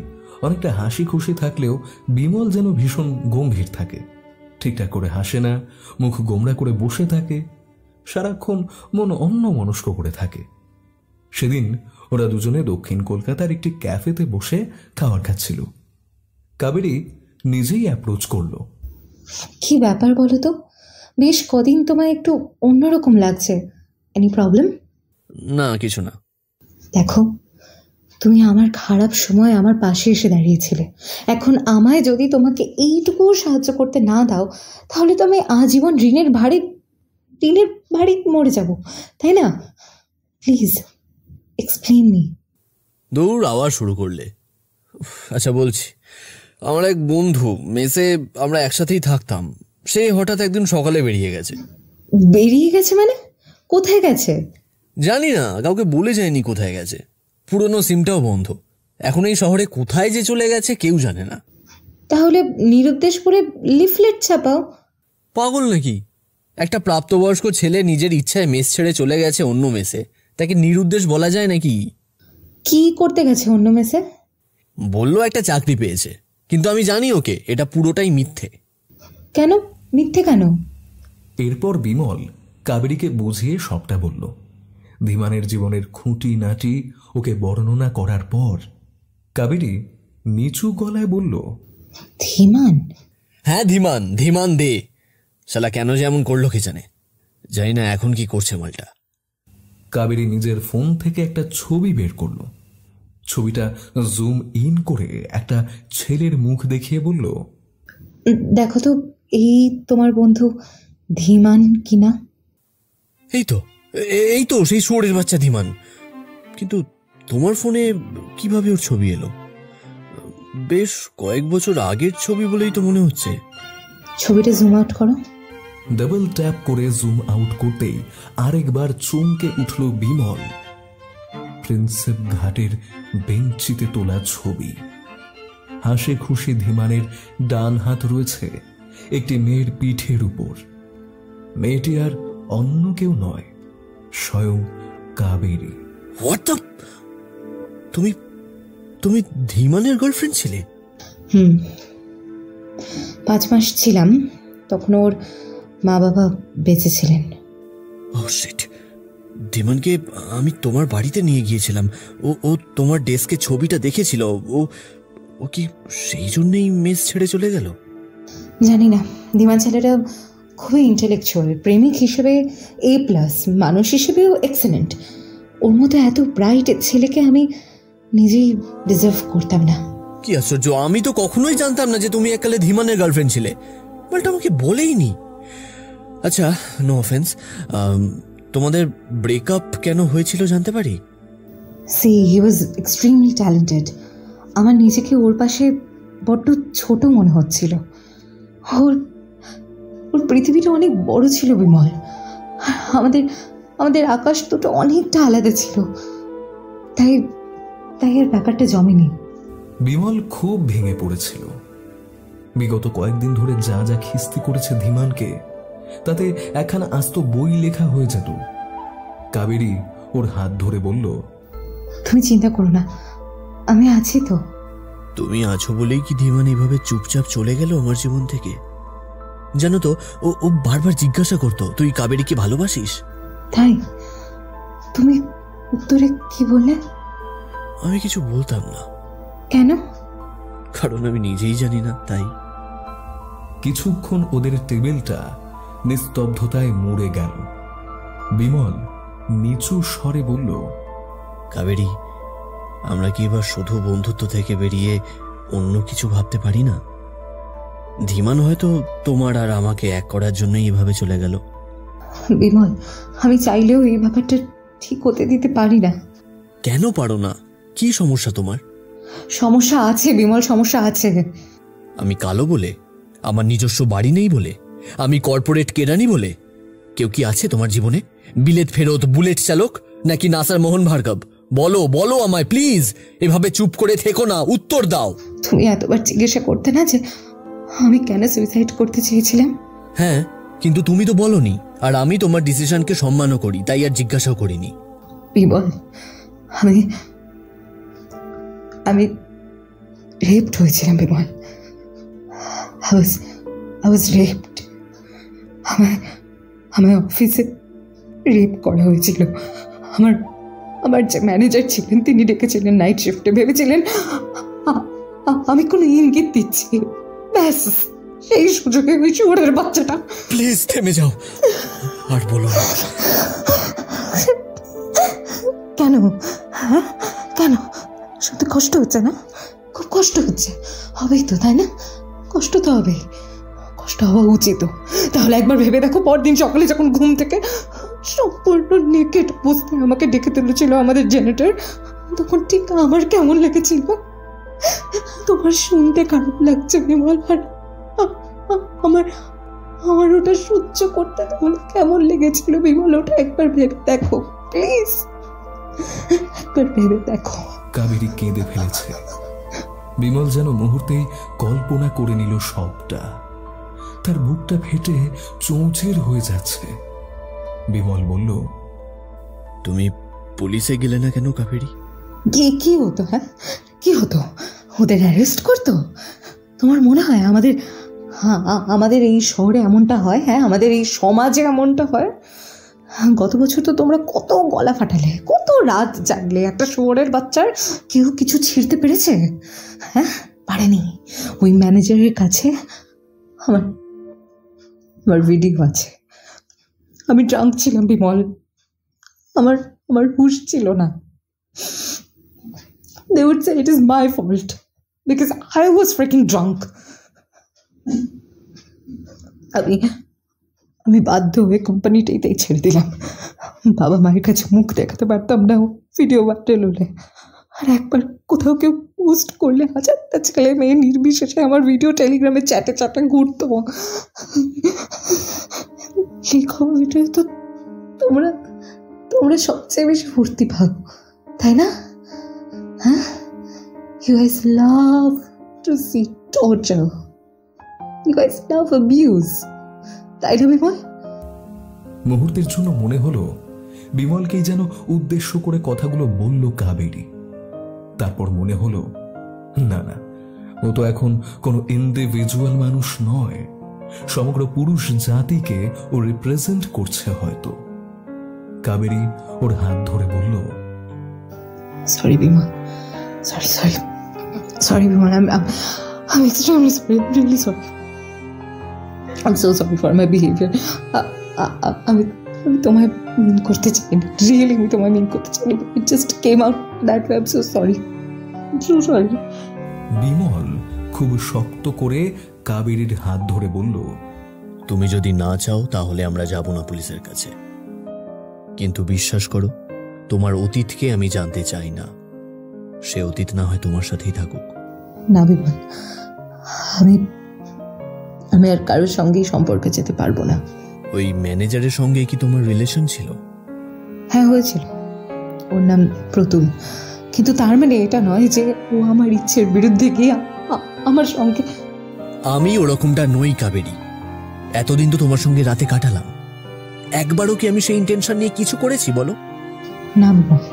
অনেকটা হাসি খুশি থাকলেও বিমল যেন ভীষণ গম্ভীর থাকে, ঠিকঠাক করে হাসে না, মুখ গোমড়া করে বসে থাকে, সারাক্ষণ মন অন্যমনস্ক করে থাকে। সেদিন ওরা দুজনে দক্ষিণ কলকাতার একটি ক্যাফেতে বসে খাবার খাচ্ছিল। কাবেরী নিজেই অ্যাপ্রোচ করলো। কি ব্যাপার বলো তো, বেশ কদিন তোমায় একটু অন্যরকম লাগছে। Any problem? না, কিছু না। দেখো, তুমি আমার খারাপ সময় আমার পাশে এসে দাঁড়িয়েছিলে। এখন আমায় যদি তোমাকে এইটুকুও সাহায্য করতে না দাও, তাহলে তো আমি আজীবন ঋণের ভারী মরে যাব, তাই না? Please explain me. দূর, আবার শুরু করলে। আচ্ছা বলছি, আমার এক বন্ধু, মেসে আমরা একসাথেই থাকতাম, সে হঠাৎ একদিন সকালে বেরিয়ে গেছে। বেরিয়ে গেছে মানে? কোথায় গেছে? জানি না, কাউকে বলে যায়নি কোথায় গেছে। পুরনো সিমটাও বন্ধ। এখন এই শহরে কোথায় যে চলে গেছে কেউ জানে না। তাহলে নিরুদ্দেশ করে লিফলেট ছাপাও। পাগল নাকি? একটা প্রাপ্তবয়স্ক ছেলে নিজের ইচ্ছায় মেস ছেড়ে চলে গেছে অন্য মেসে, তাকে নিরুদ্দেশ বলা যায় নাকি? কি করতে গেছে অন্য মেসে? বললো একটা চাকরি পেয়েছে, কিন্তু আমি জানি ওকে এটা পুরোটাই মিথ্যে। কেন মিথ্যে কেন? এরপর বিমল কাবেরীকে বুঝিয়ে সবটা বলল। ধীমানের জীবনের খুঁটি নাটি ওকে বর্ণনা করার পর কাবেরী নিচু গলায় বলল, ধীমান? হ্যাঁ ধীমান, ধীমান দে। শালা কেন যে এমন করলো কে জানে। জানি না এখন কি করছে মালটা। কাবেরী নিজের ফোন থেকে একটা ছবি বের করল। ছবিটা জুম ইন করে একটা ছেলের মুখ দেখিয়ে বলল, দেখো তো, এই তোমার বন্ধু ধীমান কিনা? এই তো সেই শুয়োরের বাচ্চা ধীমান। কিন্তু তোমার ফোনে কিভাবে ওর ছবি এলো? বেশ কয়েক বছর আগের ছবি বলেই তো মনে হচ্ছে। ছবিটা জুম আউট করো। ডাবল ট্যাপ করে জুম আউট করতেই আরেকবার চমকে উঠল বিমল। প্রিন্সেপ ঘাটের বেঞ্চিতে তোলা ছবি। হাসি খুশি ধীমানের ডান হাত রয়েছে একটি মেয়ের পিঠের উপর। মেয়েটি আর অন্য কেউ নয়, স্বয়ং কাবেরী। তুমি ধীমানের গার্লফ্রেন্ড ছিলে? 5 মাস ছিলাম, তখন ওর মা বাবা বেঁচে ছিলেন। ধীমানকে আমি তোমার বাড়িতে নিয়ে গিয়েছিলাম। ও তোমার ডেস্কে ছবিটা দেখেছিল। ও কি সেই জন্যই মেস ছেড়ে চলে গেল? জানি না। ধীমান ছেলেটা খুবই ইন্টেলেকচুয়াল, প্রেমিক হিসেবে A+, মানুষ হিসেবেও এক্সেলেন্ট। ওর মতো এত ব্রাইট ছেলেকে আমি নিজেই ডিজার্ভ করতাম না। কি আশ্চর্য, আমি তো কখনোই জানতাম না যে তুমি এককালে ধীমানের গার্লফ্রেন্ড ছিলে। বলটা আমাকে বলেইনি। আচ্ছা, নো অফেন্স, তোমাদের ব্রেকআপ কেন হয়েছিল জানতে পারি? হি ওয়াজ এক্সট্রিমলি ট্যালেন্টেড। আমার নিজেকে ওর পাশে বড্ড ছোট মনে হচ্ছিল। ওর পৃথিবীটা অনেক বড় ছিল বিমল। আমাদের আকাশ দুটো অনেকটা আলাদা ছিল, তাই এর ব্যাপারটা জমেনি। বিমল খুব ভেঙে পড়েছিল। বিগত কয়েকদিন ধরে যা যা খিস্তি করেছে ধীমানকে, তাতে একখানা আস্ত বই লেখা হয়ে যেত। কাবেরী ওর হাত ধরে বলল, তুমি চিন্তা করো না, আমি আছি তো। তুমি আছো বলেই কি ধীমান এভাবে চুপচাপ চলে গেল আমার জীবন থেকে? জানো তো, ও বারবার জিজ্ঞাসা করতো তুই কাবেরীকে ভালোবাসিস। তাই? তুমি উত্তরে কি বললে? আমি কিছু বলতাম না। কেন? কারণ আমি নিজেই জানি না, তাই। কিছুক্ষণ ওদের টেবিলটা নিস্তব্ধতায় মুড়ে গেল। বিমল নিচু স্বরে বলল, কাবেরী, আমরা কি এবার শুধু বন্ধুত্ব থেকে বেরিয়ে অন্য কিছু ভাবতে পারি না? ধীমান হয়তো তোমার আর আমাকে এক করার জন্যই এভাবে চলে গেল। বিমল, আমি চাইলেও এই ব্যাপারটা ঠিক হতে দিতে পারি না। কেন পারো না? কি সমস্যা তোমার? সমস্যা আছে বিমল, সমস্যা আছে। আমি কালো বলে? আমার নিজস্ব বাড়ি নেই বলে? আমি কর্পোরেট কেরানি বলে? কেউ কি আছে তোমার জীবনে? বিলেত ফেরত বুলেট চালক নাকি নাসার মোহন ভার্গব? বলো বলো আমায় প্লিজ, এভাবে চুপ করে থেকো না, উত্তর দাও। তুমি এতবার জিজ্ঞাসা করতে না যে আমি কেন সুইসাইড করতে চেয়েছিলাম। হ্যাঁ, কিন্তু তুমি তো বলনি, আর আমি তোমার ডিসিশনকে সম্মানও করি, তাই আর জিজ্ঞাসাও করিনি। বিমল, আমি রেপড হয়েছিলাম বিমল। I was raped. আমার অফিসে রেপ করা হয়েছিল। আমার যে ম্যানেজার ছিলেন তিনি ডেকেছিলেন নাইট শিফটে, ভেবেছিলেন আমি কোনো ইঙ্গিত দিচ্ছি, ব্যাস সেই সুযোগে ওই শুয়োরের বাচ্চাটা। প্লিজ থেমে যাও, আর বলো না। কেন? হ্যাঁ কেন? সত্যি কষ্ট হচ্ছে না? খুব কষ্ট হচ্ছে, হবেই তো, তাই না? কষ্ট তো হবেই, কষ্ট হওয়া উচিত। তাহলে একবার ভেবে দেখো, পরদিন সকালে যখন ঘুম থেকে সম্পূর্ণ নেকেড অবস্থায় আমাকে ডেকে তুলেছিল আমাদের জেনারেটর, তখন ঠিক আমার কেমন লেগেছিল? তোমার শুনতে খারাপ লাগছে বিমল, আর আমার ওটা সহ্য করতে তখন কেমন লেগেছিল বিমল, ওটা একবার ভেবে দেখো প্লিজ, একবার ভেবে দেখো। কাবেরী কেঁদে ফেলেছে। বিমল যেন মুহূর্তেই কল্পনা করে নিল সবটা। তার বুকটা ফেটে চৌচির হয়ে যাচ্ছে। বিমল বলল, তুমি পুলিশে গেলে না কেন কাবেরী? কি হতো? হ্যাঁ কি হতো? ওদের অ্যারেস্ট করতো? তোমার মনে হয় আমাদের এই শহরে এমনটা হয়? হ্যাঁ, আমাদের এই সমাজে এমনটা হয়? গত বছর তো তোমরা কত গলা ফাটালে, কত রাত জাগলে, একটা শহরের বাচ্চার কেউ কিছু ছিঁড়তে পেরেছে? হ্যাঁ, পারেনি। ওই ম্যানেজারের কাছে আমার ভিডিও আছে। আমি ড্রাঙ্ক ছিলাম বিমল, আমার হুঁশ ছিল না। They would say it is my fault because I was freaking drunk. আমি বাধ্য হয়ে কোম্পানিটাই ছেড়ে দিলাম। বাবা মায়ের কাছে মুখ দেখাতে পারতাম না ভিডিও ভাইরাল হলে, আর একবার কোথাও কেউ পোস্ট করলে হাজারটা ছেলে মেয়ে নির্বিশেষে আমার ভিডিও টেলিগ্রামে চ্যাটে ঘুরতো। এই খবরটা তো তোমরা সবচেয়ে বেশি ফুর্তি পাও, তাই না? হ্যাঁ, you guys love to see torture, you guys love abuse, তাই না বিমল? মুহূর্তের জন্য মনে হলো বিমলকেই যেন উদ্দেশ্য করে কথাগুলো বলল কাবেরী। তারপর মনে হলো না, ও তো এখন কোনো ইন্ডিভিজুয়াল মানুষ নয়, সমগ্র পুরুষ জাতিকে ও রিপ্রেজেন্ট করছে হয়তো। কাবেরী ওর হাত ধরে বলল, sorry Bimal, sorry Bimal, I'm extremely sorry, I'm really sorry, I'm so sorry for my behavior. আমি তোমায় মিন করতে চাইনি, রিয়েলি আমি তোমায় মিন করতে চাইনি, it just came out that way. I'm so sorry, I'm so sorry. Bimal খুব শক্ত করে কাবেরীর হাত ধরে বলল, তুমি যদি না চাও তাহলে আমরা যাব না পুলিশের কাছে, কিন্তু বিশ্বাস করো তোমার অতীতকে আমি জানতে চাই না। সে অতীত না হয় তোমার সাথেই থাকুক। না বিমল, আমি আর কারোর সঙ্গেই সম্পর্কে যেতে পারবো না। ওই ম্যানেজারের সঙ্গে কি তোমার রিলেশন ছিল? হ্যাঁ হয়েছিল, ওর নাম প্রতুল, কিন্তু তার মানে এটা নয় যে ও আমার ইচ্ছের বিরুদ্ধে গিয়ে আমার সঙ্গে। আমি ওরকমটা নই কাবেরী, এতদিন তো তোমার সঙ্গে রাতে কাটালাম, একবারও কি আমি সেই ইন্টেনশন নিয়ে কিছু করেছি বলো? না বিমল,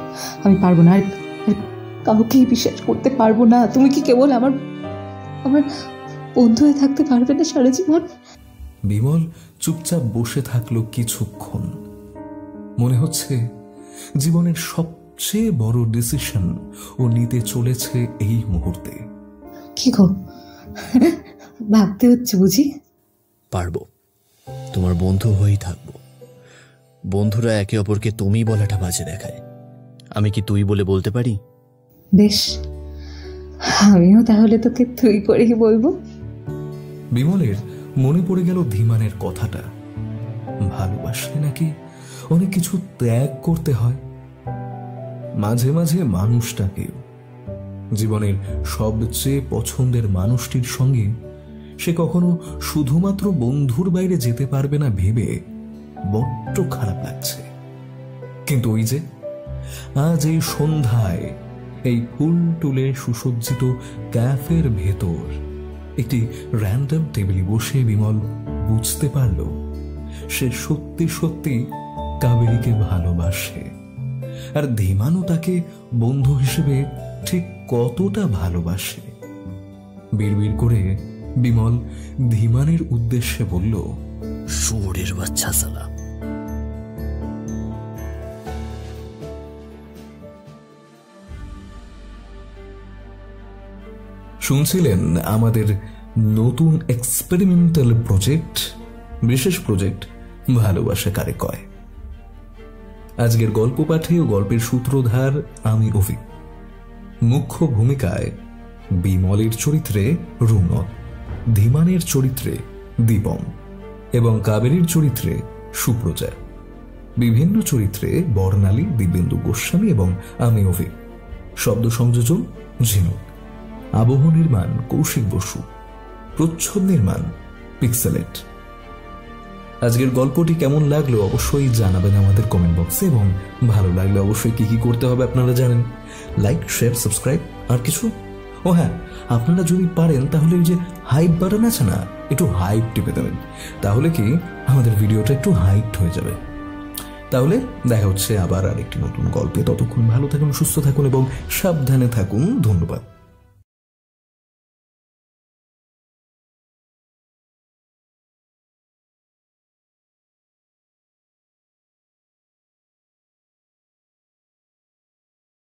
আমি পারবো না। আর কাউকেই বিশ্বাস করতে পারবো না। তুমি কি কেবল আমার আমার বন্ধু হয়ে থাকতে পারবে না সারা জীবন? বিমল চুপচাপ বসে থাকলো কিছুক্ষণ। মনে হচ্ছে জীবনের সবচেয়ে বড় ডিসিশন ও নিতে চলেছে এই মুহূর্তে। কি গো, ভাবতে হচ্ছে বুঝি? পারবো, তোমার বন্ধু হয়েই থাকবো। বন্ধুরা একে অপরকে তুমি বলাটা বাজে দেখায়, আমি কি তুই বলে বলতে পারি? বেশ, আমিও তাহলে তোকে তুই করেই বলবো। বিমলের মনে পড়ে গেল ধীমানের কথাটা। ভালোবাসলে নাকি অনেক কিছু ত্যাগ করতে হয়। মাঝে মাঝে মানুষটাকে, জীবনের সবচেয়ে পছন্দের মানুষটির সঙ্গে সে কখনো শুধুমাত্র বন্ধুর বাইরে যেতে পারবে না ভেবে বড্ড খারাপ লাগছে। কিন্তু ওই যে আজ এই সন্ধ্যায় এই ফুল টুলে সুসজ্জিত ক্যাফের ভেতর একটি র্যান্ডম টেবিলে বসে বিমল বুঝতে পারল সে সত্যি সত্যি কাবেরীকে ভালোবাসে। আর ধীমানও তাকে বন্ধু হিসেবে ঠিক কতটা ভালোবাসে। বিড়বিড় করে বিমল ধীমানের উদ্দেশ্যে বলল, শুয়োরের বাচ্চা সালা। শুনছিলেন আমাদের নতুন এক্সপেরিমেন্টাল প্রজেক্ট, বিশেষ প্রজেক্ট ভালোবাসা কারে কয়। আজকের গল্প পাঠে ও গল্পের সূত্রধার আমি অভি। মুখ্য ভূমিকায় বিমলের চরিত্রে রুনক, ধীমানের চরিত্রে দীপম এবং কাবেরীর চরিত্রে সুপ্রজা। বিভিন্ন চরিত্রে বর্ণালী, দিব্যেন্দু গোস্বামী এবং আমি অভি। শব্দ সংযোজন ঝিনুক, আবহ নির্মাণ কৌশিক বসু, প্রচ্ছদ নির্মাণ পিক্সেলেট। আজকের গল্পটি কেমন লাগলো অবশ্যই জানাবেন আমাদের কমেন্ট বক্সে, এবং ভালো লাগলে অবশ্যই কি কি করতে হবে আপনারা জানেন। Like, share, subscribe. আর কিছু? ও হ্যাঁ, আপনারা যদি পারেন তাহলে ওই যে হাইপ বাটন আছে না, একটু হাইপ টিপে দেবেন, তাহলে কি আমাদের ভিডিওটা একটু হাইট হয়ে যাবে। তাহলে দেখা হচ্ছে আবার আরেকটি নতুন গল্পে। ততক্ষণ ভালো থাকুন, সুস্থ থাকুন এবং সাবধানে থাকুন। ধন্যবাদ।